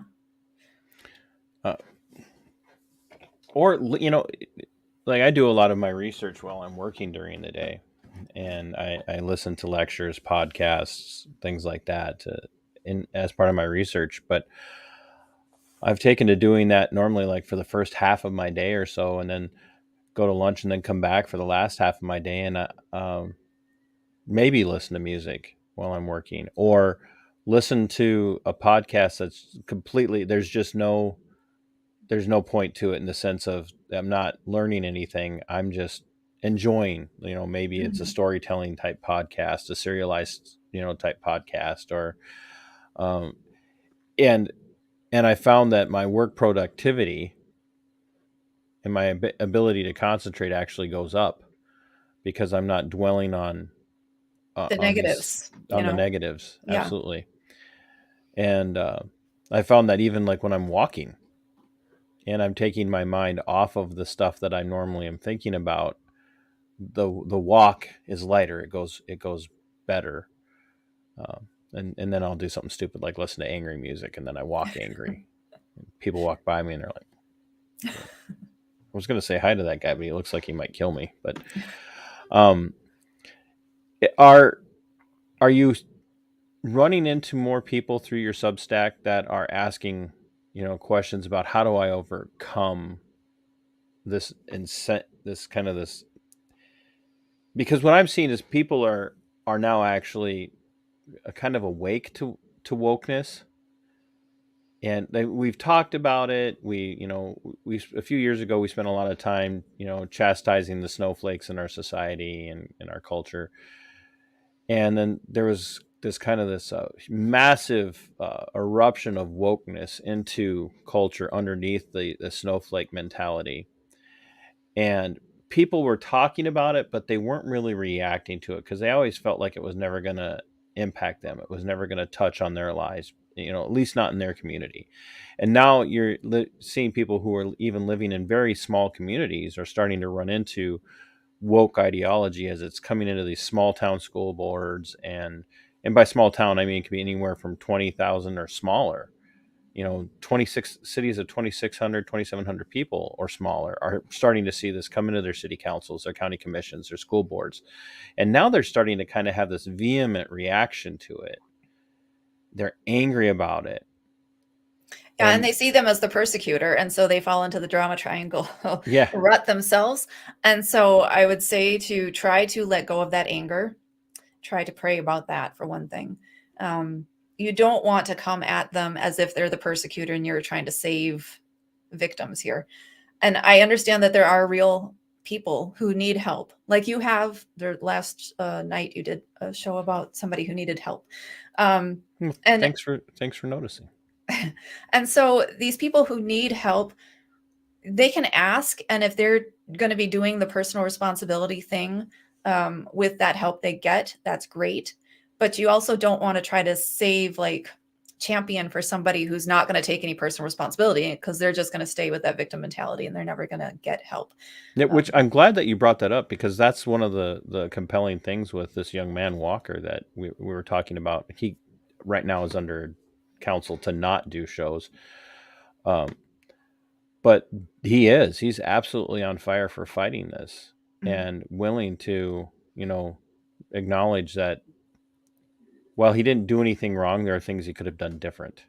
Speaker 2: Or, like I do a lot of my research while I'm working during the day, and I listen to lectures, podcasts, things like that as part of my research. But I've taken to doing that normally like for the first half of my day or so, and then go to lunch and then come back for the last half of my day, and maybe listen to music while I'm working, or listen to a podcast that's completely, there's no point to it, in the sense of I'm not learning anything. I'm just enjoying, maybe it's a storytelling type podcast, a serialized, type podcast, or, and I found that my work productivity and my ability to concentrate actually goes up, because I'm not dwelling on
Speaker 3: The negatives,
Speaker 2: the negatives.
Speaker 3: Yeah.
Speaker 2: Absolutely. And I found that even like when I'm walking, and I'm taking my mind off of the stuff that I normally am thinking about, the walk is lighter. It goes better. And then I'll do something stupid like listen to angry music, and then I walk angry. People walk by me and they're like, I was going to say hi to that guy, but he looks like he might kill me. But um, are you running into more people through your Substack that are asking, questions about how do I overcome this this kind of this? Because what I'm seeing is people are now actually kind of awake to wokeness, and we've talked about it. We a few years ago we spent a lot of time chastising the snowflakes in our society and in our culture, and then there was this massive eruption of wokeness into culture underneath the snowflake mentality, and people were talking about it, but they weren't really reacting to it because they always felt like it was never going to impact them. It was never going to touch on their lives, at least not in their community. And now you're seeing people who are even living in very small communities are starting to run into woke ideology as it's coming into these small town school boards. And by small town, I mean, it can be anywhere from 20,000 or smaller. 26 cities of 2,600, 2,700 people or smaller are starting to see this come into their city councils, their county commissions, their school boards. And now they're starting to kind of have this vehement reaction to it. They're angry about it.
Speaker 3: Yeah, and they see them as the persecutor, and so they fall into the drama triangle
Speaker 2: Yeah.
Speaker 3: rut themselves. And so I would say to try to let go of that anger, try to pray about that for one thing. You don't want to come at them as if they're the persecutor and you're trying to save victims here. And I understand that there are real people who need help. Like you have, the last night you did a show about somebody who needed help.
Speaker 2: And thanks for noticing.
Speaker 3: And so these people who need help, they can ask, and if they're going to be doing the personal responsibility thing with that help they get, that's great. But you also don't want to try to champion for somebody who's not going to take any personal responsibility, because they're just going to stay with that victim mentality and they're never going to get help.
Speaker 2: Yeah, which I'm glad that you brought that up, because that's one of the compelling things with this young man Walker that we were talking about. He right now is under counsel to not do shows. But he's absolutely on fire for fighting this and willing to, acknowledge that while he didn't do anything wrong, there are things he could have done different.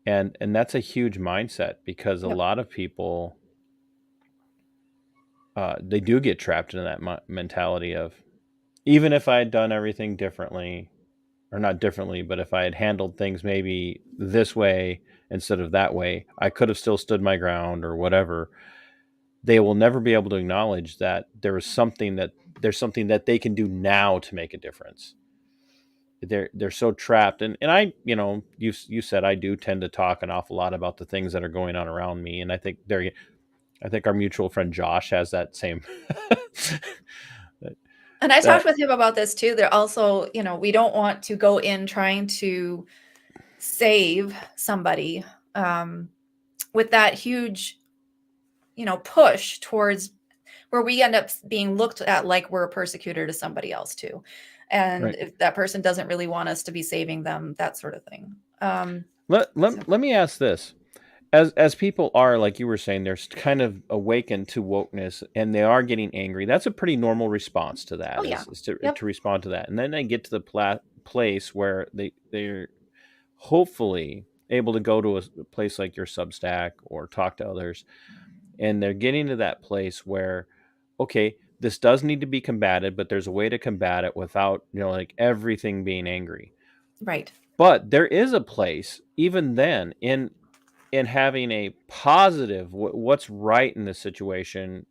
Speaker 2: And that's a huge mindset, because a lot of people, they do get trapped in that mentality of, even if I had done everything differently, or not differently, but if I had handled things maybe this way instead of that way, I could have still stood my ground or whatever. They will never be able to acknowledge that there's something that they can do now to make a difference. They're so trapped. And I, you said I do tend to talk an awful lot about the things that are going on around me. And I think our mutual friend Josh has that same.
Speaker 3: And I talked with him about this too. They're also, we don't want to go in trying to save somebody with that huge, push towards where we end up being looked at like we're a persecutor to somebody else too. And if that person doesn't really want us to be saving them, that sort of thing.
Speaker 2: Let me ask this. As people are, like you were saying, they're kind of awakened to wokeness and they are getting angry. That's a pretty normal response to that, is to respond to that. And then they get to the place where they're hopefully able to go to a place like your Substack or talk to others. And they're getting to that place where, okay, this does need to be combated, but there's a way to combat it without, everything being angry.
Speaker 3: Right.
Speaker 2: But there is a place, even then, in having a positive, what's right in this situation,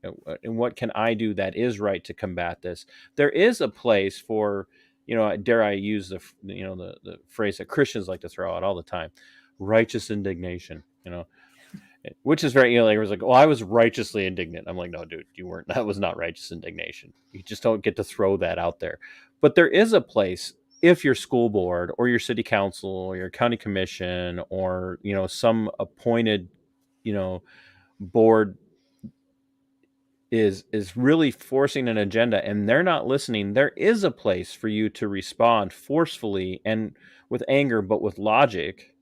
Speaker 2: and what can I do that is right to combat this. There is a place for, dare I use the phrase that Christians like to throw out all the time, righteous indignation, which is very, it was like, well, I was righteously indignant. I'm like, no, dude, you weren't. That was not righteous indignation. You just don't get to throw that out there. But there is a place, if your school board or your city council or your county commission or, some appointed board is really forcing an agenda and they're not listening, there is a place for you to respond forcefully and with anger, but with logic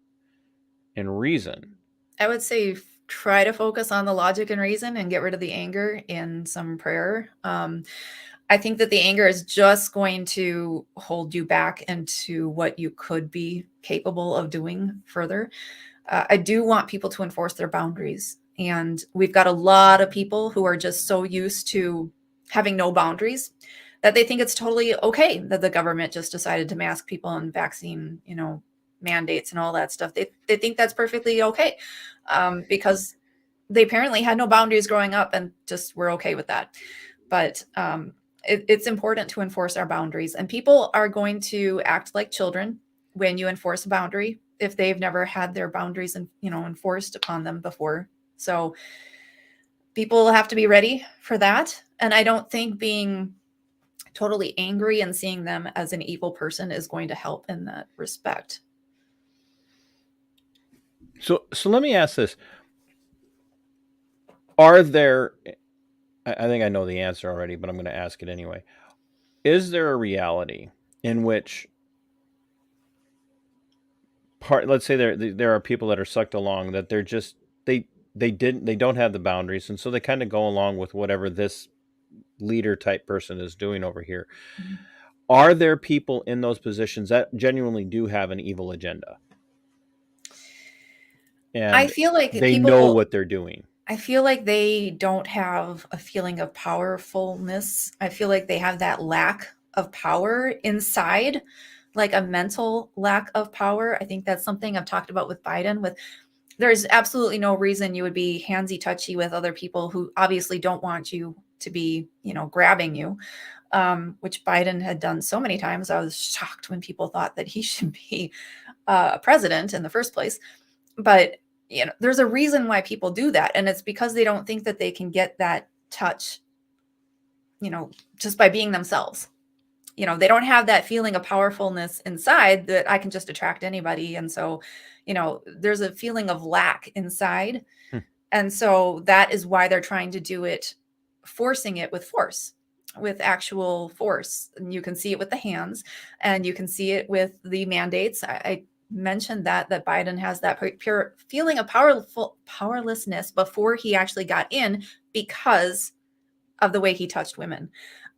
Speaker 2: and reason.
Speaker 3: I would say try to focus on the logic and reason and get rid of the anger in some prayer. I think that the anger is just going to hold you back into what you could be capable of doing further. I do want people to enforce their boundaries. And we've got a lot of people who are just so used to having no boundaries that they think it's totally okay that the government just decided to mask people and vaccine, mandates and all that stuff. They think that's perfectly okay because they apparently had no boundaries growing up and just were okay with that. But it's important to enforce our boundaries, and people are going to act like children when you enforce a boundary if they've never had their boundaries enforced upon them before. So people have to be ready for that. And I don't think being totally angry and seeing them as an evil person is going to help in that respect.
Speaker 2: So let me ask this. Are there, I think I know the answer already, but I'm going to ask it anyway. Is there a reality in which let's say there are people that are sucked along that they're just, they don't have the boundaries, and so they kind of go along with whatever this leader type person is doing over here. Mm-hmm. Are there people in those positions that genuinely do have an evil agenda? And
Speaker 3: I feel like
Speaker 2: they know what they're doing.
Speaker 3: I feel like they don't have a feeling of powerfulness. I feel like they have that lack of power inside, like a mental lack of power. I think that's something I've talked about with Biden. There's absolutely no reason you would be handsy touchy with other people who obviously don't want you to be, grabbing you, which Biden had done so many times. I was shocked when people thought that he should be a president in the first place. But there's a reason why people do that. And it's because they don't think that they can get that touch, just by being themselves. They don't have that feeling of powerfulness inside that I can just attract anybody. And so, there's a feeling of lack inside. And so that is why they're trying to do it, forcing it with force, with actual force. And you can see it with the hands, and you can see it with the mandates. I mentioned that Biden has that pure feeling of powerlessness before he actually got in because of the way he touched women.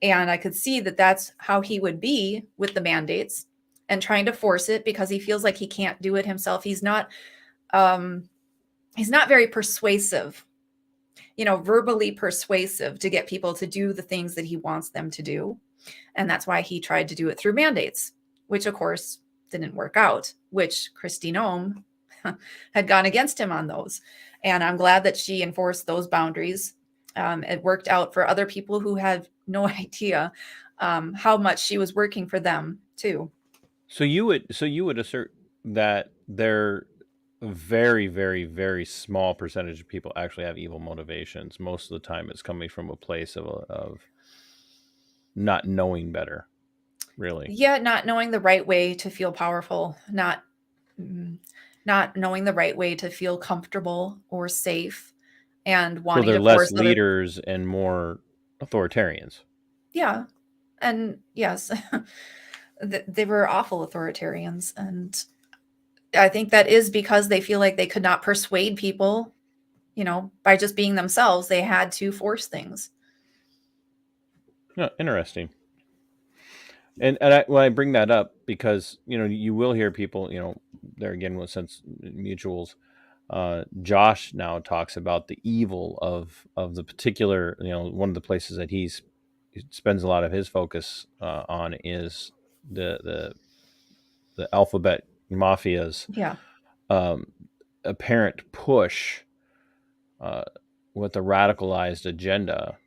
Speaker 3: And I could see that that's how he would be with the mandates and trying to force it because he feels like he can't do it himself. He's not very persuasive, verbally persuasive to get people to do the things that he wants them to do. And that's why he tried to do it through mandates, which of course didn't work out, which Kristi Noem had gone against him on those. And I'm glad that she enforced those boundaries. It worked out for other people who had no idea how much she was working for them too.
Speaker 2: So you would assert that there a very, very, very small percentage of people actually have evil motivations. Most of the time it's coming from a place of not knowing better, really.
Speaker 3: Yeah, not knowing the right way to feel powerful, not knowing the right way to feel comfortable or safe, and wanting
Speaker 2: so they're
Speaker 3: to
Speaker 2: less
Speaker 3: force
Speaker 2: leaders and more authoritarians.
Speaker 3: Yeah. And yes, they were awful authoritarians. And I think that is because they feel like they could not persuade people, by just being themselves. They had to force things.
Speaker 2: Yeah, interesting. And when I bring that up, because, you will hear people, there again, with sense mutuals, Josh now talks about the evil of the particular, one of the places that he spends a lot of his focus on is the alphabet mafias.
Speaker 3: Yeah.
Speaker 2: Apparent push with a radicalized agenda.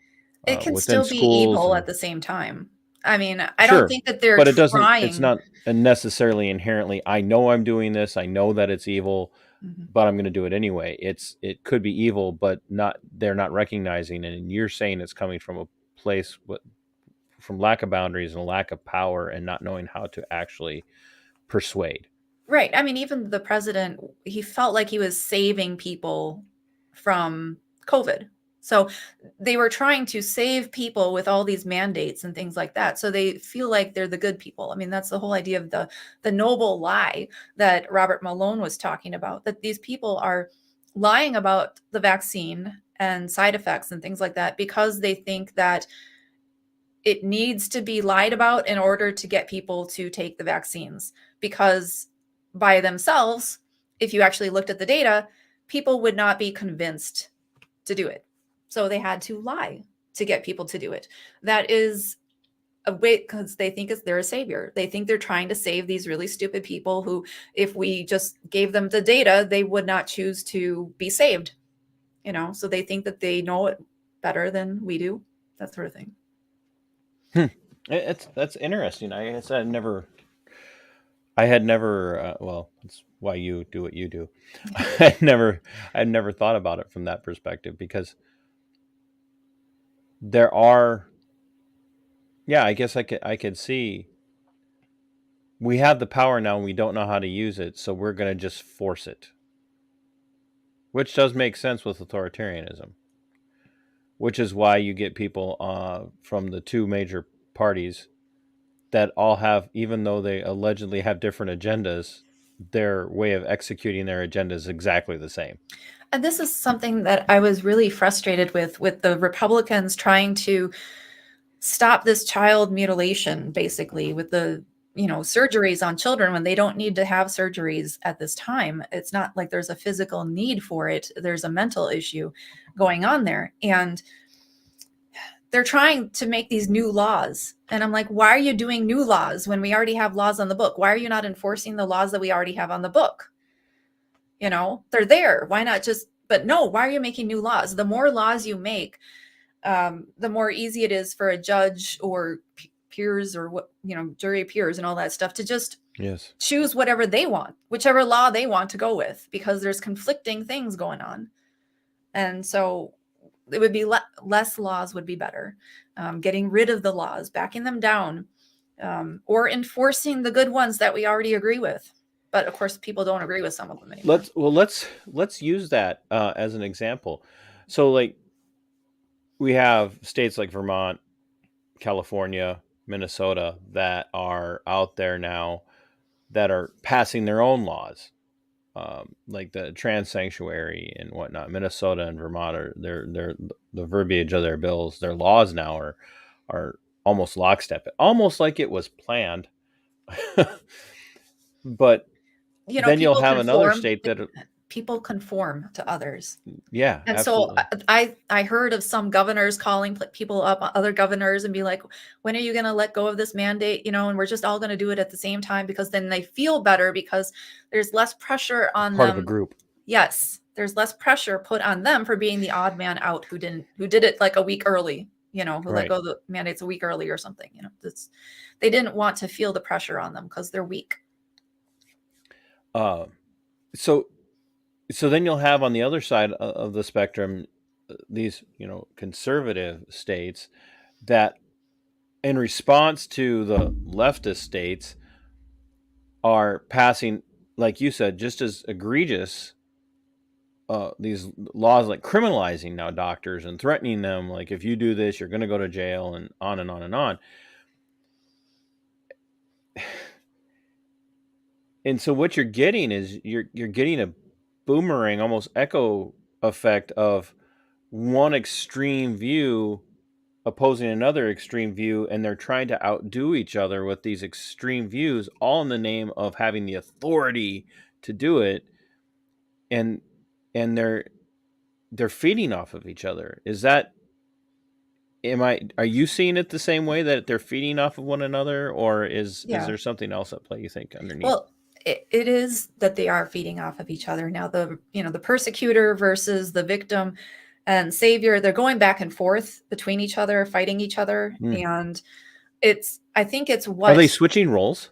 Speaker 3: It can still be evil at the same time. I mean, I
Speaker 2: Sure,
Speaker 3: don't think that they're
Speaker 2: but it
Speaker 3: trying.
Speaker 2: it's not necessarily inherently, I know I'm doing this, I know that it's evil, but I'm going to do it anyway. It could be evil, but they're not recognizing it. And you're saying it's coming from a place from lack of boundaries and a lack of power and not knowing how to actually persuade.
Speaker 3: Right. I mean, even the president, he felt like he was saving people from COVID. So they were trying to save people with all these mandates and things like that. So they feel like they're the good people. I mean, that's the whole idea of the noble lie that Robert Malone was talking about, that these people are lying about the vaccine and side effects and things like that because they think that it needs to be lied about in order to get people to take the vaccines. Because by themselves, if you actually looked at the data, people would not be convinced to do it. So they had to lie to get people to do it. That is a way, because they think they're a savior. They think they're trying to save these really stupid people who, if we just gave them the data, they would not choose to be saved. So they think that they know it better than we do, that sort of thing.
Speaker 2: That's interesting. I guess I had never. Well, that's why you do what you do. I'd never thought about it from that perspective, because there are. Yeah, I guess I could see. We have the power now, and we don't know how to use it, so we're going to just force it, which does make sense with authoritarianism. Which is why you get people from the two major parties that all have, even though they allegedly have different agendas, their way of executing their agenda is exactly the same.
Speaker 3: And this is something that I was really frustrated with the Republicans trying to stop this child mutilation, basically, with the surgeries on children when they don't need to have surgeries at this time. It's not like there's a physical need for it. There's a mental issue going on there. And they're trying to make these new laws. And I'm like, why are you doing new laws when we already have laws on the book? Why are you not enforcing the laws that we already have on the book? They're there. Why not just, but no, why are you making new laws? The more laws you make, the more easy it is for a judge or peers or jury peers and all that stuff to just choose whatever they want, whichever law they want to go with, because there's conflicting things going on. And so it would be less laws would be better. Getting rid of the laws, backing them down, or enforcing the good ones that we already agree with. But of course, people don't agree with some of them anymore.
Speaker 2: Let's use that as an example. So, like, we have states like Vermont, California, Minnesota that are out there now that are passing their own laws, like the trans sanctuary and whatnot. Minnesota and Vermont are the verbiage of their bills, their laws now are almost lockstep, almost like it was planned. But then you'll have another state that
Speaker 3: people conform to others.
Speaker 2: Yeah,
Speaker 3: and
Speaker 2: absolutely.
Speaker 3: So I heard of some governors calling people up, other governors, and be like, when are you going to let go of this mandate? And we're just all going to do it at the same time, because then they feel better, because there's less pressure on
Speaker 2: part
Speaker 3: them.
Speaker 2: of a group.
Speaker 3: Yes, there's less pressure put on them for being the odd man out who did it like a week early. Who let go of the mandates a week early or something. They didn't want to feel the pressure on them because they're weak.
Speaker 2: So then you'll have on the other side of the spectrum these conservative states that, in response to the leftist states, are passing, like you said, just as egregious these laws, like criminalizing now doctors and threatening them, like, if you do this, you're going to go to jail, and on and on and on. And so what you're getting is you're getting a boomerang, almost echo effect of one extreme view opposing another extreme view, and they're trying to outdo each other with these extreme views, all in the name of having the authority to do it, and they're feeding off of each other. Are you seeing it the same way, that they're feeding off of one another, or is there something else at play, you think, underneath?
Speaker 3: Well, it is that they are feeding off of each other. Now, the persecutor versus the victim and savior, they're going back and forth between each other, fighting each other. And I think it's what...
Speaker 2: Are they switching roles?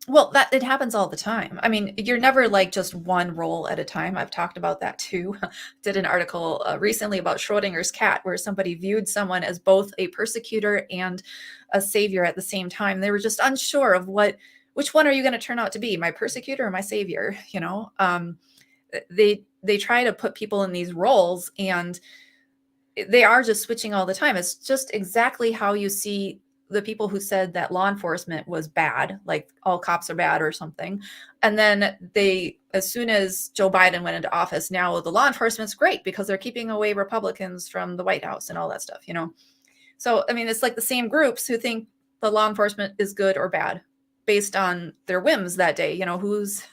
Speaker 3: Well, that it happens all the time. I mean, you're never like just one role at a time. I've talked about that too. Did an article recently about Schrodinger's cat, where somebody viewed someone as both a persecutor and a savior at the same time. They were just unsure of which one are you going to turn out to be, my persecutor or my savior? they try to put people in these roles, and they are just switching all the time. It's just exactly how you see the people who said that law enforcement was bad, like all cops are bad or something. And then as soon as Joe Biden went into office, now the law enforcement's great because they're keeping away Republicans from the White House and all that stuff, So, I mean, it's like the same groups who think the law enforcement is good or bad based on their whims that day, who's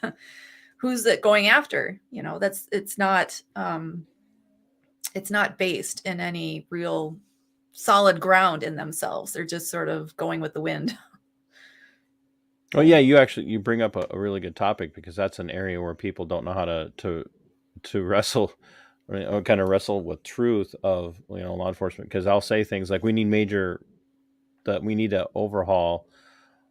Speaker 3: it going after, it's not based in any real solid ground in themselves. They're just sort of going with the wind.
Speaker 2: Oh yeah, you bring up a really good topic, because that's an area where people don't know how to wrestle, or kind of wrestle with truth of law enforcement. Because I'll say things like we need to overhaul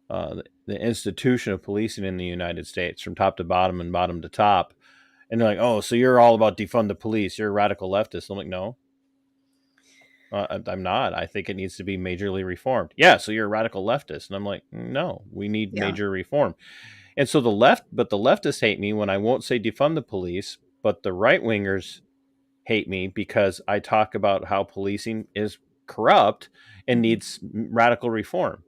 Speaker 2: the institution of policing in the United States from top to bottom and bottom to top. And they're like, oh, so you're all about defund the police. You're a radical leftist. I'm like, no, I'm not. I think it needs to be majorly reformed. Yeah, so you're a radical leftist. And I'm like, no, we need major reform. And so the leftists hate me when I won't say defund the police, but the right wingers hate me because I talk about how policing is corrupt and needs radical reform.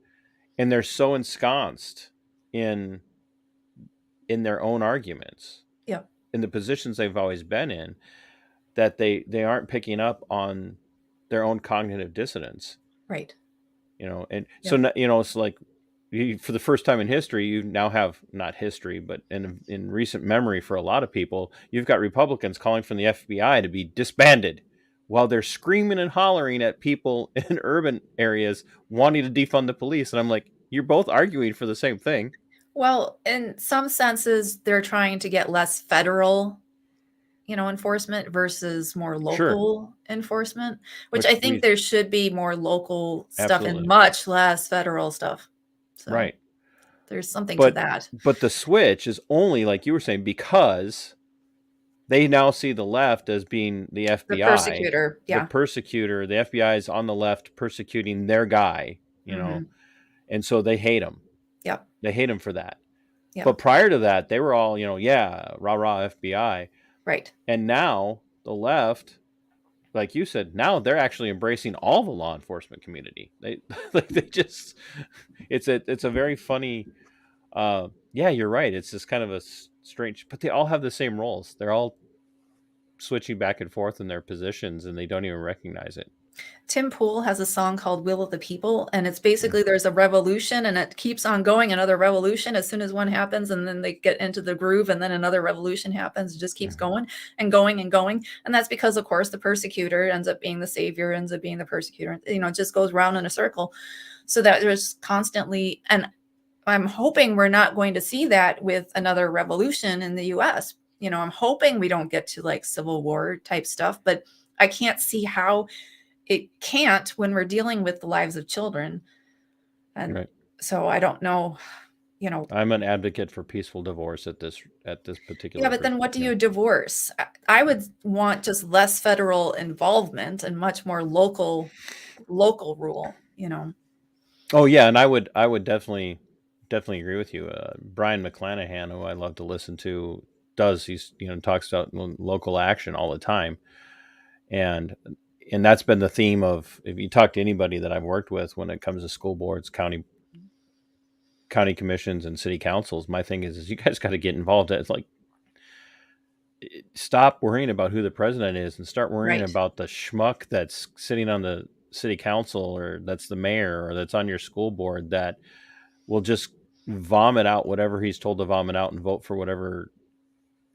Speaker 2: And they're so ensconced in their own arguments, in the positions they've always been in, that they aren't picking up on their own cognitive dissonance.
Speaker 3: Right.
Speaker 2: And so, it's like for the first time in history, you now have, not history, but in recent memory for a lot of people, you've got Republicans calling for the FBI to be disbanded while they're screaming and hollering at people in urban areas wanting to defund the police. And I'm like, you're both arguing for the same thing.
Speaker 3: Well, in some senses, they're trying to get less federal enforcement versus more local enforcement, which I think there should be more local stuff and much less federal stuff. So
Speaker 2: right.
Speaker 3: There's something to that.
Speaker 2: But the switch is only, like you were saying, because they now see the left as being the FBI.
Speaker 3: The persecutor. Yeah.
Speaker 2: The persecutor. The FBI is on the left persecuting their guy, and so they hate him.
Speaker 3: Yep.
Speaker 2: They hate him for that.
Speaker 3: Yep.
Speaker 2: But prior to that, they were all, rah, rah, FBI.
Speaker 3: Right.
Speaker 2: And now the left, like you said, now they're actually embracing all the law enforcement community. They just, it's a very funny, you're right. It's just kind of a strange, but they all have the same roles. They're all switching back and forth in their positions, and they don't even recognize it.
Speaker 3: Tim Pool has a song called Will of the People, and it's basically there's a revolution and it keeps on going, another revolution as soon as one happens, and then they get into the groove, and then another revolution happens. It just keeps going and going and going. And that's because, of course, the persecutor ends up being the savior, ends up being the persecutor. It just goes round in a circle. So that there's constantly, and I'm hoping we're not going to see that with another revolution in the US. I'm hoping we don't get to like Civil War type stuff, but I can't see how it can't when we're dealing with the lives of children. And so I don't know,
Speaker 2: I'm an advocate for peaceful divorce at this particular.
Speaker 3: Yeah, but then what do you divorce? I would want just less federal involvement and much more local rule,
Speaker 2: Oh yeah, and I would definitely agree with you. Brian McClanahan, who I love to listen to, he's talks about local action all the time, and that's been the theme of, if you talk to anybody that I've worked with when it comes to school boards, county commissions, and city councils, my thing is you guys got to get involved. It's like, stop worrying about who the president is and start worrying about the schmuck that's sitting on the city council, or that's the mayor, or that's on your school board, that will just vomit out whatever he's told to vomit out and vote for whatever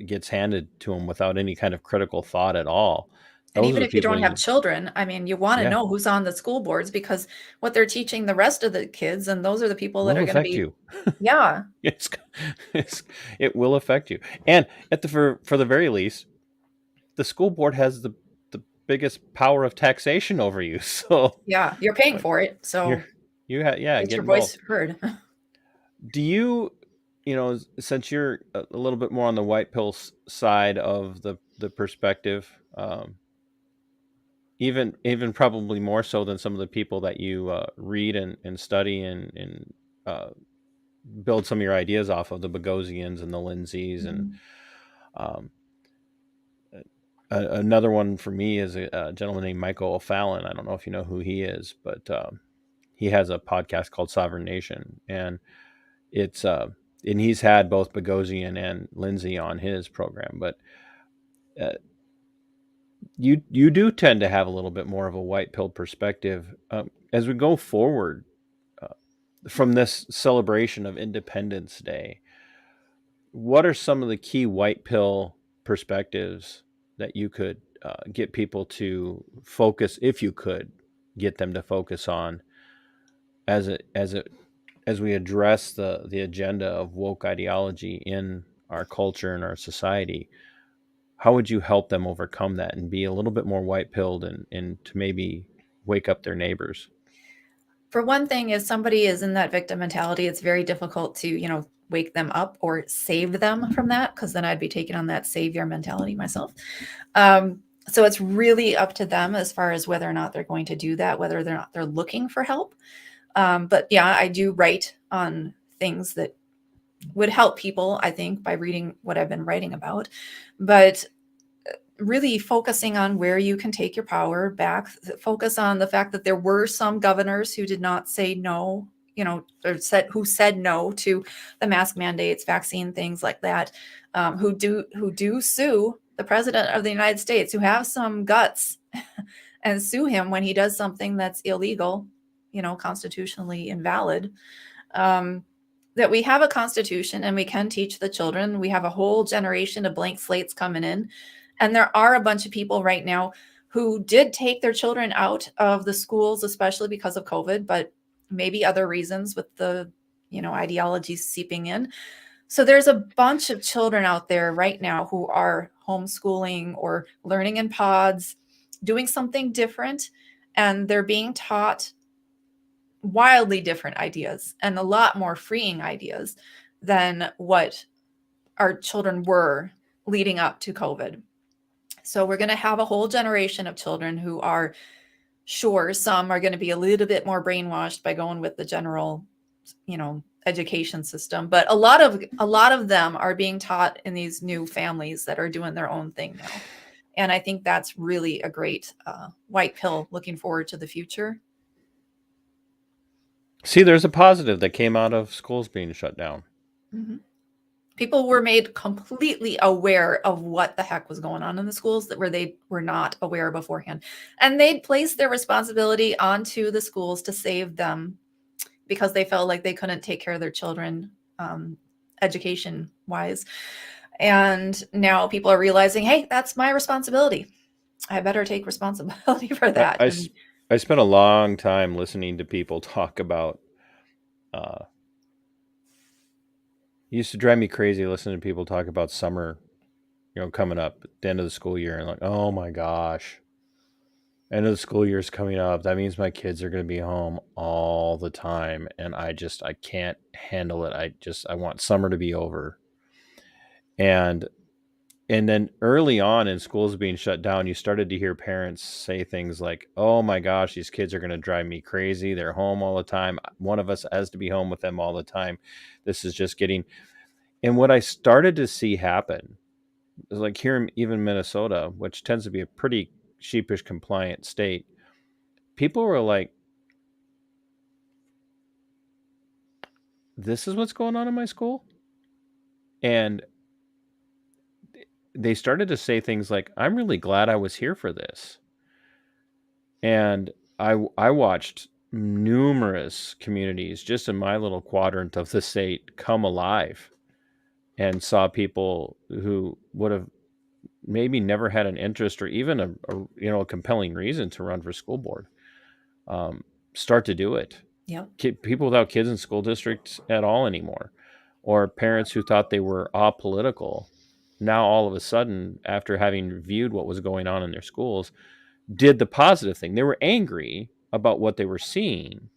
Speaker 2: gets handed to him without any kind of critical thought at all.
Speaker 3: And even if you don't have children, I mean, you want to know who's on the school boards, because what they're teaching the rest of the kids, and those are the people that are going to be.
Speaker 2: You.
Speaker 3: Yeah.
Speaker 2: It will affect you. And for the very least, the school board has the biggest power of taxation over you. So
Speaker 3: yeah, you're paying for it. So
Speaker 2: get
Speaker 3: your voice heard.
Speaker 2: Do you, since you're a little bit more on the white pill side of the perspective, even probably more so than some of the people that you read and study and build some of your ideas off of, the Bogosians and the Lindsays, and Another one for me is a gentleman named Michael O'Fallon. I don't know if you know who he is, but he has a podcast called Sovereign Nation, and it's and he's had both Bogosian and Lindsay on his program. But uh, you do tend to have a little bit more of a white pill perspective as we go forward uh, from this celebration of Independence Day. What are some of the key white pill perspectives that you could get people to focus, if you could get them to focus on, as we address the agenda of woke ideology in our culture and our society? How would you help them overcome that and be a little bit more white pilled and to maybe wake up their neighbors?
Speaker 3: For one thing, if somebody is in that victim mentality, it's very difficult to, wake them up or save them from that, because then I'd be taking on that savior mentality myself. So it's really up to them as far as whether or not they're going to do that, whether they're looking for help. But yeah, I do write on things that would help people, I think, by reading what I've been writing about. But really focusing on where you can take your power back, focus on the fact that there were some governors who did not say no, or who said no to the mask mandates, vaccine, things like that, who do sue the president of the United States, who have some guts and sue him when he does something that's illegal, constitutionally invalid. That we have a constitution and we can teach the children. We have a whole generation of blank slates coming in. And there are a bunch of people right now who did take their children out of the schools, especially because of COVID, but maybe other reasons with the, ideologies seeping in. So there's a bunch of children out there right now who are homeschooling or learning in pods, doing something different, and they're being taught wildly different ideas and a lot more freeing ideas than what our children were leading up to COVID. So we're going to have a whole generation of children who are, sure, some are going to be a little bit more brainwashed by going with the general, education system, but a lot of them are being taught in these new families that are doing their own thing now. And I think that's really a great white pill looking forward to the future.
Speaker 2: See, there's a positive that came out of schools being shut down.
Speaker 3: Mm-hmm. People were made completely aware of what the heck was going on in the schools where they were not aware beforehand. And they placed their responsibility onto the schools to save them because they felt like they couldn't take care of their children education wise. And now people are realizing, hey, that's my responsibility. I better take responsibility for that.
Speaker 2: I spent a long time listening to people talk about it used to drive me crazy listening to people talk about summer, coming up at the end of the school year, and like, oh my gosh, end of the school year is coming up. That means my kids are going to be home all the time, and I can't handle it. I want summer to be over. And then early on in schools being shut down, you started to hear parents say things like, oh my gosh, these kids are going to drive me crazy. They're home all the time. One of us has to be home with them all the time. This is just getting... And what I started to see happen is, like, here in even Minnesota, which tends to be a pretty sheepish compliant state, people were like, this is what's going on in my school? And they started to say things like, I'm really glad I was here for this. And I watched numerous communities just in my little quadrant of the state come alive, and saw people who would have maybe never had an interest or even a compelling reason to run for school board start to do it.
Speaker 3: Yep.
Speaker 2: People without kids in school districts at all anymore, or parents who thought they were apolitical, now all of a sudden, after having viewed what was going on in their schools, did the positive thing. They were angry about what they were seeing,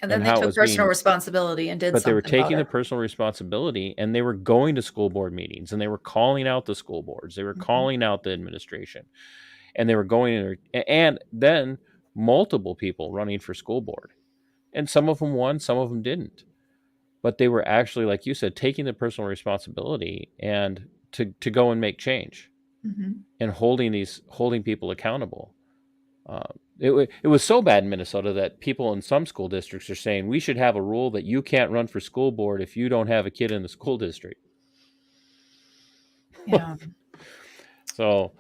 Speaker 3: And then they
Speaker 2: how it
Speaker 3: took
Speaker 2: was
Speaker 3: personal
Speaker 2: being...
Speaker 3: responsibility and did
Speaker 2: But they were
Speaker 3: something about
Speaker 2: taking the
Speaker 3: it.
Speaker 2: personal responsibility, and they were going to school board meetings, and they were calling out the school boards. They were
Speaker 3: Mhm.
Speaker 2: calling out the administration, and they were going in, and then multiple people running for school board, and some of them won, some of them didn't. But they were actually, like you said, taking the personal responsibility and to go and make change. and holding people accountable. It was so bad in Minnesota that people in some school districts are saying we should have a rule that you can't run for school board if you don't have a kid in the school district.
Speaker 3: Yeah.
Speaker 2: So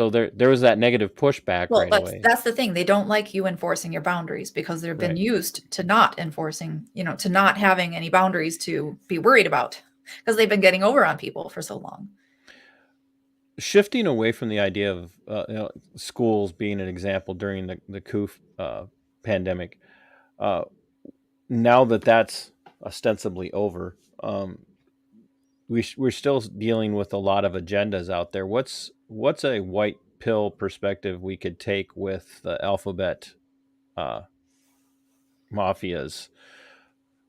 Speaker 2: there was that negative pushback
Speaker 3: Well,
Speaker 2: right away.
Speaker 3: that's the thing. They don't like you enforcing your boundaries because they've been
Speaker 2: Right.
Speaker 3: used to not enforcing, to not having any boundaries to be worried about because they've been getting over on people for so long.
Speaker 2: Shifting away from the idea of schools being an example during the COOF pandemic, now that that's ostensibly over, we're still dealing with a lot of agendas out there. What's a white pill perspective we could take with the alphabet mafia's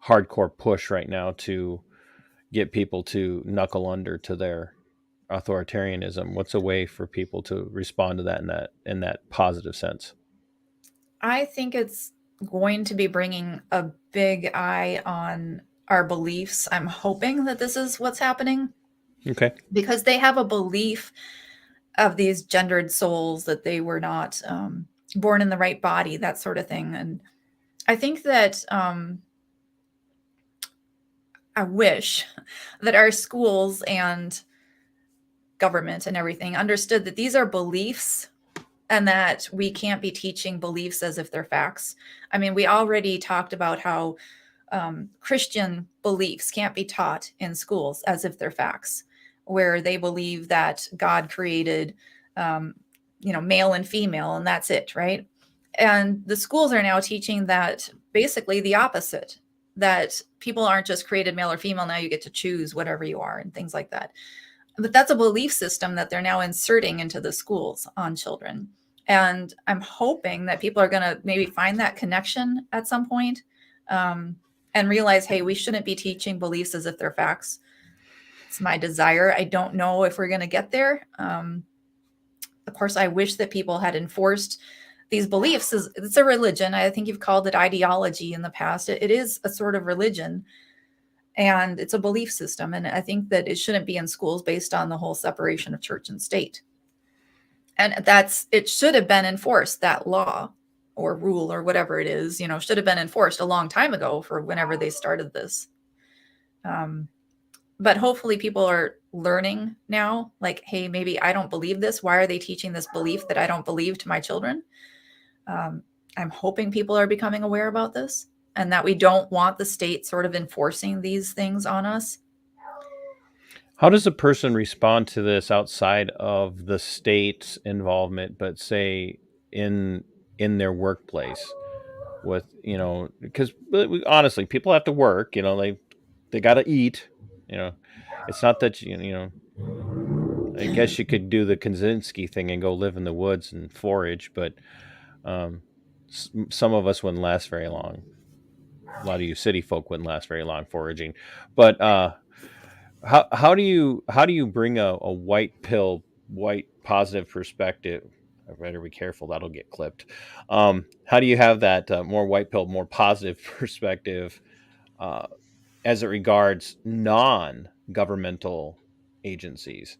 Speaker 2: hardcore push right now to get people to knuckle under to their authoritarianism? What's a way for people to respond to that in that positive sense?
Speaker 3: I think it's going to be bringing a big eye on our beliefs. I'm hoping that this is what's happening.
Speaker 2: Okay.
Speaker 3: Because they have a belief of these gendered souls that they were not born in the right body, that sort of thing. And I think that I wish that our schools and government and everything understood that these are beliefs and that we can't be teaching beliefs as if they're facts. I mean, we already talked about how Christian beliefs can't be taught in schools as if they're facts, where they believe that God created, male and female, and that's it, right? And the schools are now teaching that basically the opposite, that people aren't just created male or female, now you get to choose whatever you are and things like that. But that's a belief system that they're now inserting into the schools on children. And I'm hoping that people are going to maybe find that connection at some point, and realize, hey, we shouldn't be teaching beliefs as if they're facts. It's my desire. I don't know if we're going to get there. Of course, I wish that people had enforced these beliefs. It's a religion. I think you've called it ideology in the past. It is a sort of religion, and it's a belief system. And I think that it shouldn't be in schools based on the whole separation of church and state. And it should have been enforced, that law or rule or whatever it is, should have been enforced a long time ago for whenever they started this. But hopefully people are learning now, like, hey, maybe I don't believe this. Why are they teaching this belief that I don't believe to my children? I'm hoping people are becoming aware about this and that we don't want the state sort of enforcing these things on us.
Speaker 2: How does a person respond to this outside of the state's involvement, but say in their workplace with, because honestly, people have to work, they got to eat, it's not that, I guess you could do the Kaczynski thing and go live in the woods and forage, but some of us wouldn't last very long. A lot of you city folk wouldn't last very long foraging, but how do you bring a white positive perspective? I better be careful, that'll get clipped. How do you have that more white pill, more positive perspective as it regards non-governmental agencies,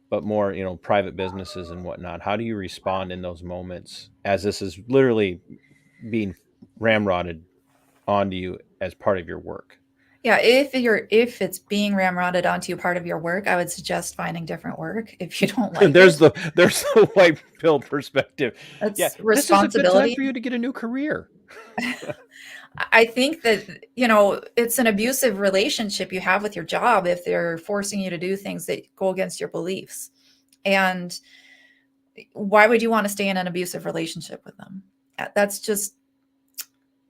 Speaker 2: but more, private businesses and whatnot? How do you respond in those moments as this is literally being ramrodded onto you as part of your work?
Speaker 3: Yeah, if it's being ramrodded onto you part of your work, I would suggest finding different work if you don't like
Speaker 2: there's
Speaker 3: it.
Speaker 2: the white pill perspective.
Speaker 3: That's
Speaker 2: Yeah,
Speaker 3: responsibility.
Speaker 2: this is a good time for you to get a new career.
Speaker 3: I think that, it's an abusive relationship you have with your job if they're forcing you to do things that go against your beliefs. And why would you want to stay in an abusive relationship with them? That's just,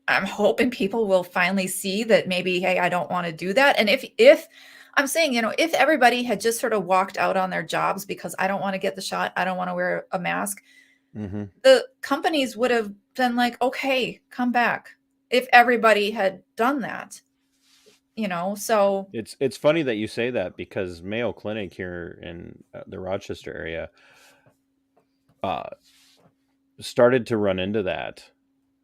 Speaker 3: I'm hoping people will finally see that maybe, hey, I don't want to do that. And if I'm saying, if everybody had just sort of walked out on their jobs because I don't want to get the shot, I don't want to wear a mask, the companies would have been like, okay, come back. If everybody had done that, so.
Speaker 2: It's funny that you say that because Mayo Clinic here in the Rochester area started to run into that,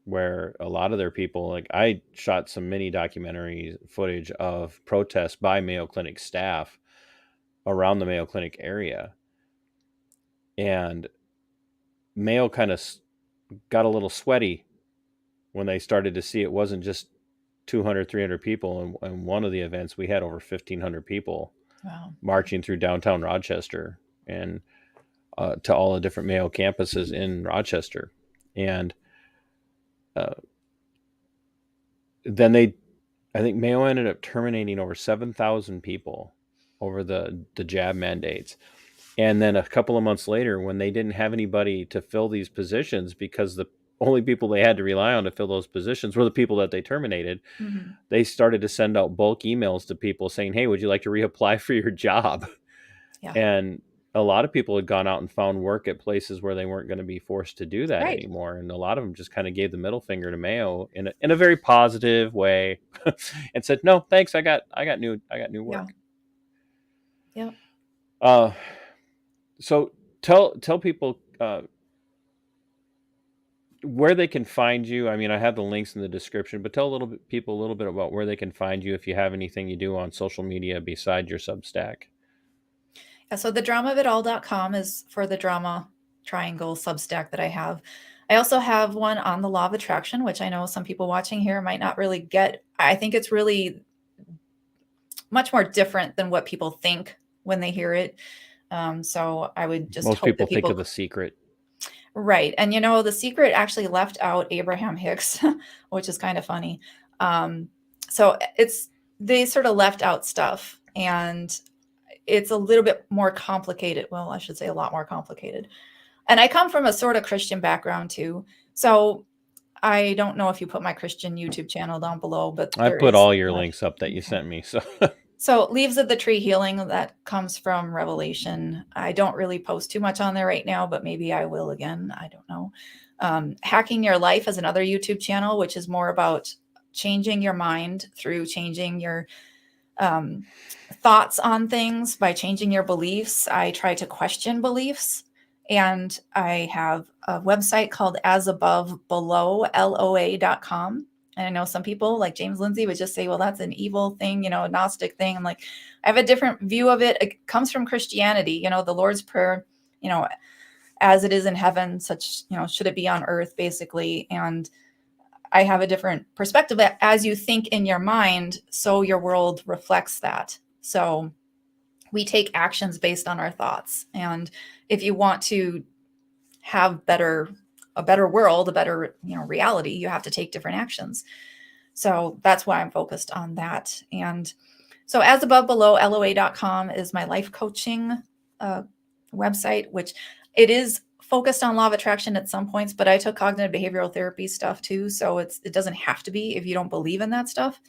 Speaker 2: where a lot of their people, like I shot some mini documentary footage of protests by Mayo Clinic staff around the Mayo Clinic area. And Mayo kind of got a little sweaty when they started to see it wasn't just 200, 300 people. And one of the events, we had over 1,500 people
Speaker 3: Wow.
Speaker 2: marching through downtown Rochester and to all the different Mayo campuses in Rochester. And then I think Mayo ended up terminating over 7,000 people over the jab mandates. And then a couple of months later, when they didn't have anybody to fill these positions because the only people they had to rely on to fill those positions were the people that they terminated, they started to send out bulk emails to people saying, hey, would you like to reapply for your job?
Speaker 3: Yeah.
Speaker 2: And a lot of people had gone out and found work at places where they weren't going to be forced to do that
Speaker 3: Right.
Speaker 2: anymore. And a lot of them just kind of gave the middle finger to Mayo in a very positive way and said, no, thanks. I got new work.
Speaker 3: Yeah.
Speaker 2: So tell people where they can find you. I mean, I have the links in the description, but tell people a little bit about where they can find you if you have anything you do on social media besides your Substack.
Speaker 3: Yeah, so thedramaofitall.com is for the drama triangle Substack that I have. I also have one on the law of attraction, which I know some people watching here might not really get. I think it's really much more different than what people think when they hear it. So I would just
Speaker 2: Most
Speaker 3: hope
Speaker 2: people
Speaker 3: that
Speaker 2: think of The Secret.
Speaker 3: Right. And The Secret actually left out Abraham Hicks, which is kind of funny. So they sort of left out stuff, and it's a little bit more complicated. Well, I should say a lot more complicated. And I come from a sort of Christian background too. So I don't know if you put my Christian YouTube channel down below, but
Speaker 2: I
Speaker 3: there
Speaker 2: put
Speaker 3: is
Speaker 2: all your
Speaker 3: that.
Speaker 2: links up that you sent me.
Speaker 3: So Leaves of the Tree Healing, that comes from Revelation. I don't really post too much on there right now, but maybe I will again. I don't know. Hacking Your Life is another YouTube channel, which is more about changing your mind through changing your thoughts on things by changing your beliefs. I try to question beliefs. And I have a website called asabovebelowloa.com. And I know some people like James Lindsay would just say, well, that's an evil thing, a Gnostic thing. I'm like, I have a different view of it. It comes from Christianity, the Lord's Prayer, as it is in heaven, such, should it be on earth, basically. And I have a different perspective that as you think in your mind, so your world reflects that. So we take actions based on our thoughts. And if you want to have a better world, a better, reality, you have to take different actions. So that's why I'm focused on that. And so asabovebelowloa.com is my life coaching website, which it is focused on law of attraction at some points, but I took cognitive behavioral therapy stuff too. So it doesn't have to be if you don't believe in that stuff.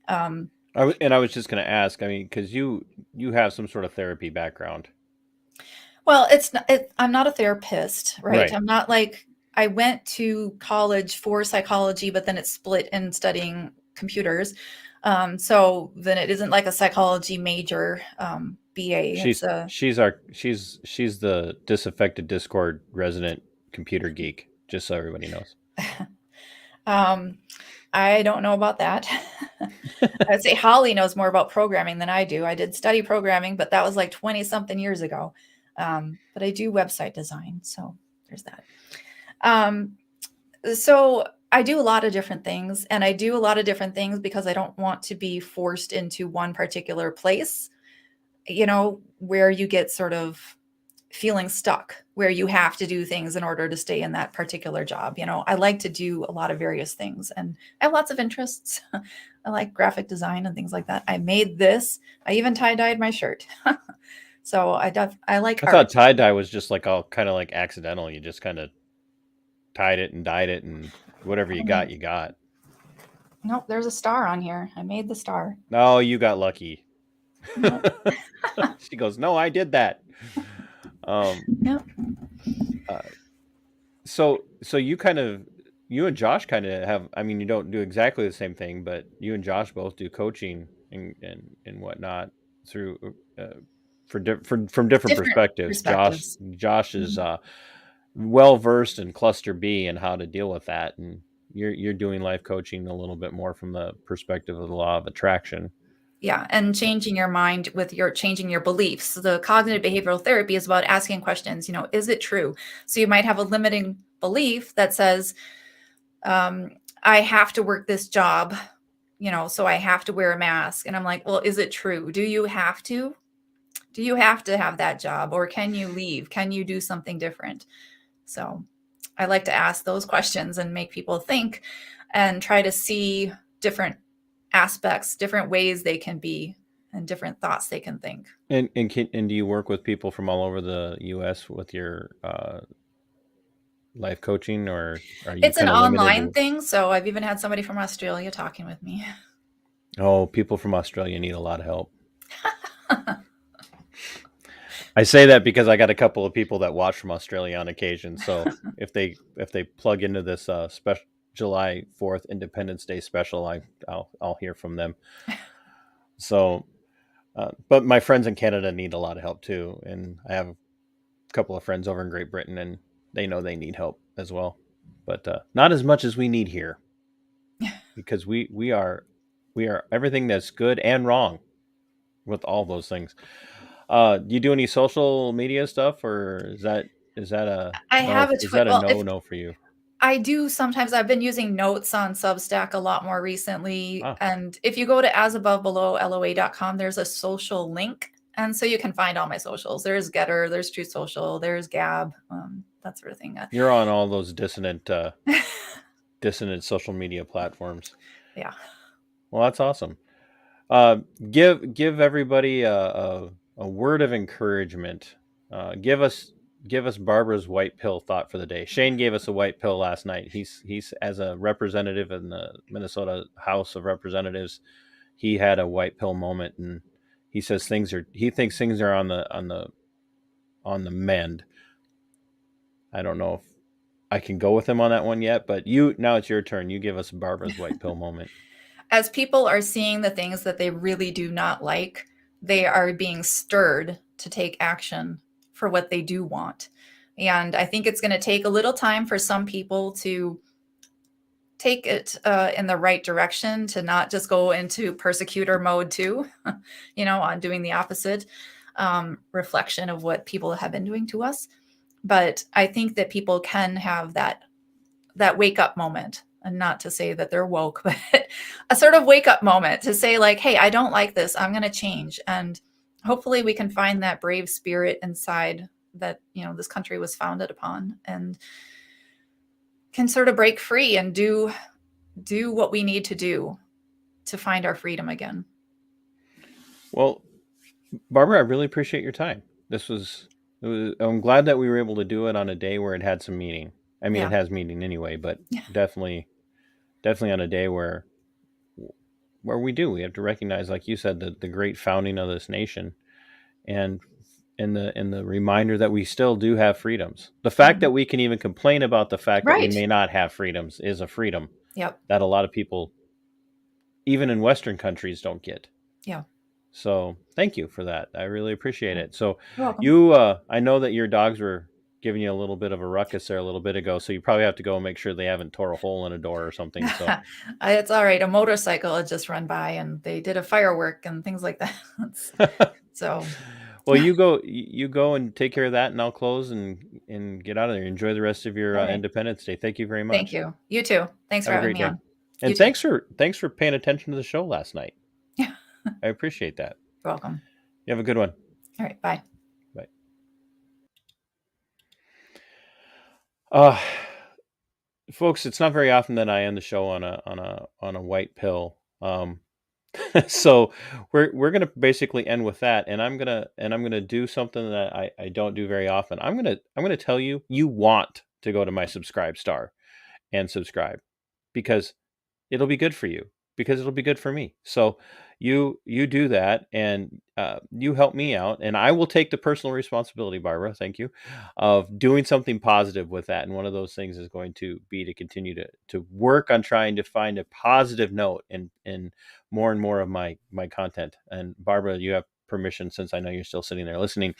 Speaker 2: I was just going to ask, I mean, because you have some sort of therapy background.
Speaker 3: Well, I'm not a therapist, right? I'm not like, I went to college for psychology, but then it split in studying computers. So then it isn't like a psychology major, BA.
Speaker 2: She's the Disaffected Discord resident computer geek, just so everybody knows.
Speaker 3: I don't know about that. I'd say Holly knows more about programming than I do. I did study programming, but that was like 20 something years ago. But I do website design. So there's that. So I do a lot of different things, and I do a lot of different things because I don't want to be forced into one particular place, where you get sort of feeling stuck, where you have to do things in order to stay in that particular job. I like to do a lot of various things, and I have lots of interests. I like graphic design and things like that. I made this. I even tie-dyed my shirt. So I like art.
Speaker 2: I thought tie-dye was just like all kind of like accidental. You just kind of tied it and dyed it, and whatever you got, you got.
Speaker 3: Nope, there's a star on here. I made the star.
Speaker 2: No, you got lucky.
Speaker 3: Nope.
Speaker 2: She goes, no, I did that.
Speaker 3: Yep.
Speaker 2: So you and Josh kind of have, I mean, you don't do exactly the same thing, but you and Josh both do coaching and whatnot through from different perspectives. Josh is well versed in cluster B and how to deal with that, and you're doing life coaching a little bit more from the perspective of the law of attraction.
Speaker 3: Yeah, and changing your mind with your changing your beliefs. The cognitive behavioral therapy is about asking questions, is it true? So you might have a limiting belief that says, I have to work this job, so I have to wear a mask. And I'm like, well, is it true? Do you have to? Do you have to have that job, or can you leave? Can you do something different? So I like to ask those questions and make people think and try to see different aspects, different ways they can be, and different thoughts they can think.
Speaker 2: And do you work with people from all over the U.S. with your life coaching, or are you
Speaker 3: It's an
Speaker 2: kind of limited
Speaker 3: online
Speaker 2: to?
Speaker 3: thing, so I've even had somebody from Australia talking with me.
Speaker 2: Oh, people from Australia need a lot of help. I say that because I got a couple of people that watch from Australia on occasion. So if they plug into this special July 4th Independence Day special, I'll hear from them. So, but my friends in Canada need a lot of help too, and I have a couple of friends over in Great Britain, and they know they need help as well, but not as much as we need here, because we are everything that's good and wrong with all those things. Do you do any social media stuff, or is that a
Speaker 3: I
Speaker 2: no?
Speaker 3: have a
Speaker 2: Is
Speaker 3: twin.
Speaker 2: that a
Speaker 3: Well, if
Speaker 2: no for you?
Speaker 3: I do sometimes, I've been using notes on Substack a lot more recently.
Speaker 2: Ah,
Speaker 3: And if you go to asabovebelowloa.com, there's a social link. And so you can find all my socials. There's Getter, there's Truth Social, there's Gab, that sort of thing.
Speaker 2: you're on all those dissonant social media platforms.
Speaker 3: Yeah.
Speaker 2: Well, that's awesome. Give everybody a word of encouragement. Give us Barbara's white pill thought for the day. Shane gave us a white pill last night. He's as a representative in the Minnesota House of Representatives. He had a white pill moment, and he says he thinks things are on the mend. I don't know if I can go with him on that one yet, but now it's your turn. You give us Barbara's white pill moment.
Speaker 3: As people are seeing the things that they really do not like, they are being stirred to take action for what they do want. And I think it's going to take a little time for some people to take it in the right direction, to not just go into persecutor mode too, on doing the opposite reflection of what people have been doing to us. But I think that people can have that wake up moment, and not to say that they're woke, but a sort of wake up moment to say like, hey, I don't like this. I'm going to change. And hopefully we can find that brave spirit inside that, this country was founded upon, and can sort of break free and do what we need to do to find our freedom again.
Speaker 2: Well, Barbara, I really appreciate your time. I'm glad that we were able to do it on a day where it had some meaning. I mean,
Speaker 3: Yeah.
Speaker 2: it has meaning anyway, but definitely on a day where we have to recognize, like you said, the great founding of this nation, and in the reminder that we still do have freedoms. The fact that we can even complain about the fact that we
Speaker 3: Right.
Speaker 2: may not have freedoms is a freedom
Speaker 3: Yep.
Speaker 2: that a lot of people, even in Western countries, don't get.
Speaker 3: Yeah.
Speaker 2: So thank you for that. I really appreciate it. So
Speaker 3: You're welcome.
Speaker 2: I know that your dogs were giving you a little bit of a ruckus there a little bit ago, so you probably have to go and make sure they haven't tore a hole in a door or something. So
Speaker 3: It's all right. A motorcycle had just run by, and they did a firework and things like that. So,
Speaker 2: well, you go and take care of that, and I'll close and get out of there. Enjoy the rest of your
Speaker 3: all right.
Speaker 2: Independence Day. Thank you very
Speaker 3: Thank
Speaker 2: much.
Speaker 3: you. You too. Thanks for
Speaker 2: Have a
Speaker 3: having
Speaker 2: great
Speaker 3: me
Speaker 2: day.
Speaker 3: on.
Speaker 2: And
Speaker 3: You too.
Speaker 2: thanks for paying attention to the show last night.
Speaker 3: Yeah.
Speaker 2: I appreciate that.
Speaker 3: You're welcome.
Speaker 2: You have a good one.
Speaker 3: All right. Bye.
Speaker 2: Bye. Folks, it's not very often that I end the show on a white pill. So we're gonna basically end with that, and I'm gonna do something that I don't do very often. I'm gonna tell you want to go to my subscribe star and subscribe, because it'll be good for you, because it'll be good for me. So you do that, and you help me out, and I will take the personal responsibility, Barbara, thank you, of doing something positive with that. And one of those things is going to be to continue to work on trying to find a positive note in more and more of my content. And Barbara, you have permission, since I know you're still sitting there listening,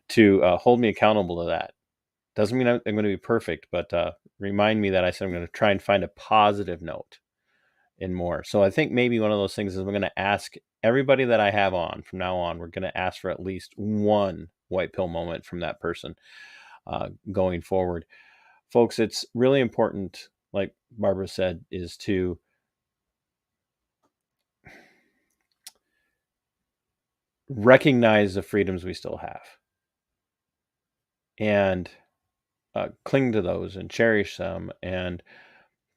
Speaker 2: to hold me accountable to that. Doesn't mean I'm going to be perfect, but remind me that I said I'm going to try and find a positive note in more. So I think maybe one of those things is I'm going to ask everybody that I have on from now on, we're going to ask for at least one white pill moment from that person going forward. Folks, it's really important, like Barbara said, is to recognize the freedoms we still have and cling to those and cherish them, and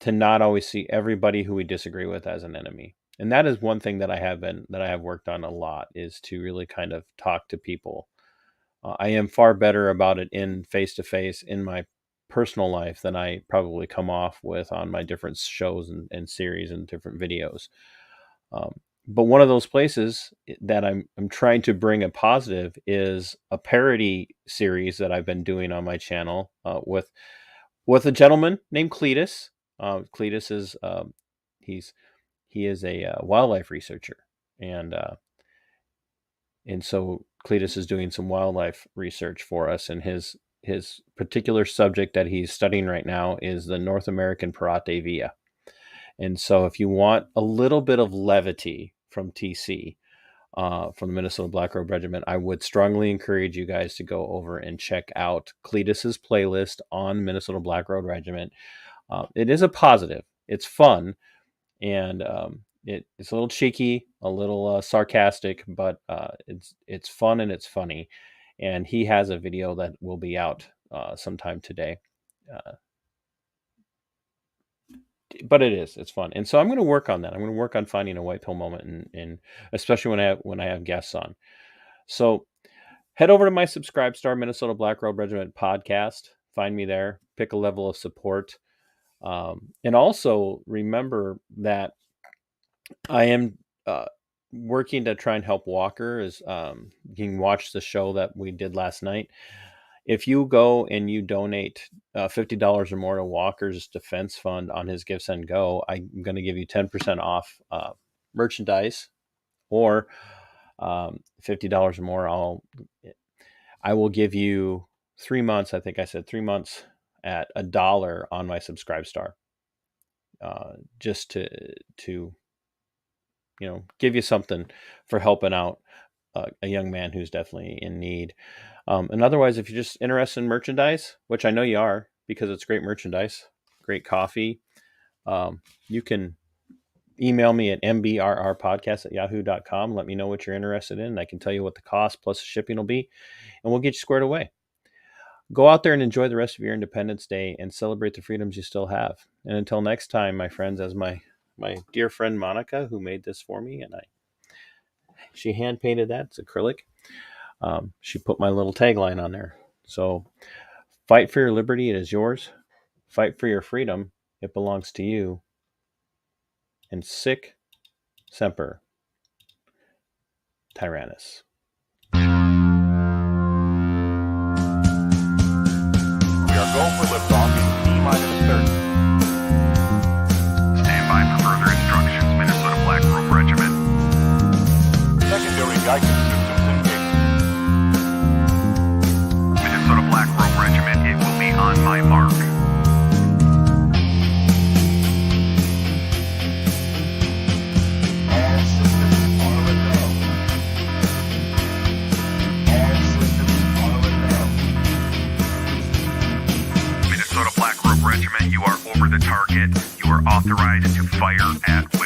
Speaker 2: to not always see everybody who we disagree with as an enemy. And that is one thing that I have worked on a lot, is to really kind of talk to people. I am far better about it in face-to-face in my personal life than I probably come off with on my different shows and series and different videos. But one of those places that I'm trying to bring a positive is a parody series that I've been doing on my channel with a gentleman named Cletus. Cletus is he is a wildlife researcher, and so Cletus is doing some wildlife research for us, and his particular subject that he's studying right now is the North American parate via. And so if you want a little bit of levity from TC, from the Minnesota Black Robe Regiment, I would strongly encourage you guys to go over and check out Cletus's playlist on Minnesota Black Robe Regiment. It is a positive. It's fun, and it's a little cheeky, a little sarcastic, but it's fun and it's funny. And he has a video that will be out sometime today. But it's fun. And so I'm going to work on that. I'm going to work on finding a white pill moment, and especially when I have guests on. So head over to my Subscribestar Minnesota Black Robe Regiment podcast. Find me there. Pick a level of support. And also remember that I am working to try and help Walker. You can watch the show that we did last night. If you go and you donate $50 or more to Walker's Defense Fund on his Give Send Go, I'm going to give you 10% off merchandise, or $50 or more. I will give you 3 months. I think I said 3 months at $1 on my Subscribestar, just to give you something for helping out a young man who's definitely in need. And otherwise, if you're just interested in merchandise, which I know you are, because it's great merchandise, great coffee, you can email me at mbrrpodcast@yahoo.com. Let me know what you're interested in. I can tell you what the cost plus the shipping will be, and we'll get you squared away. Go out there and enjoy the rest of your Independence Day and celebrate the freedoms you still have. And until next time, my friends, as my dear friend Monica, who made this for me, and she hand painted that. It's acrylic. She put my little tagline on there. So, fight for your liberty, it is yours. Fight for your freedom, it belongs to you. And sic semper tyrannis.
Speaker 4: We are go for liftoff in T-30.
Speaker 1: Stand by for further instructions, Minnesota Black Robe Regiment.
Speaker 4: Secondary guidance systems engaged.
Speaker 1: Minnesota Black Robe Regiment, it will be on my mark.
Speaker 4: All systems are a go. All systems are a go.
Speaker 1: Minnesota Black Robe Regiment, you are over the target. You are authorized to fire at will.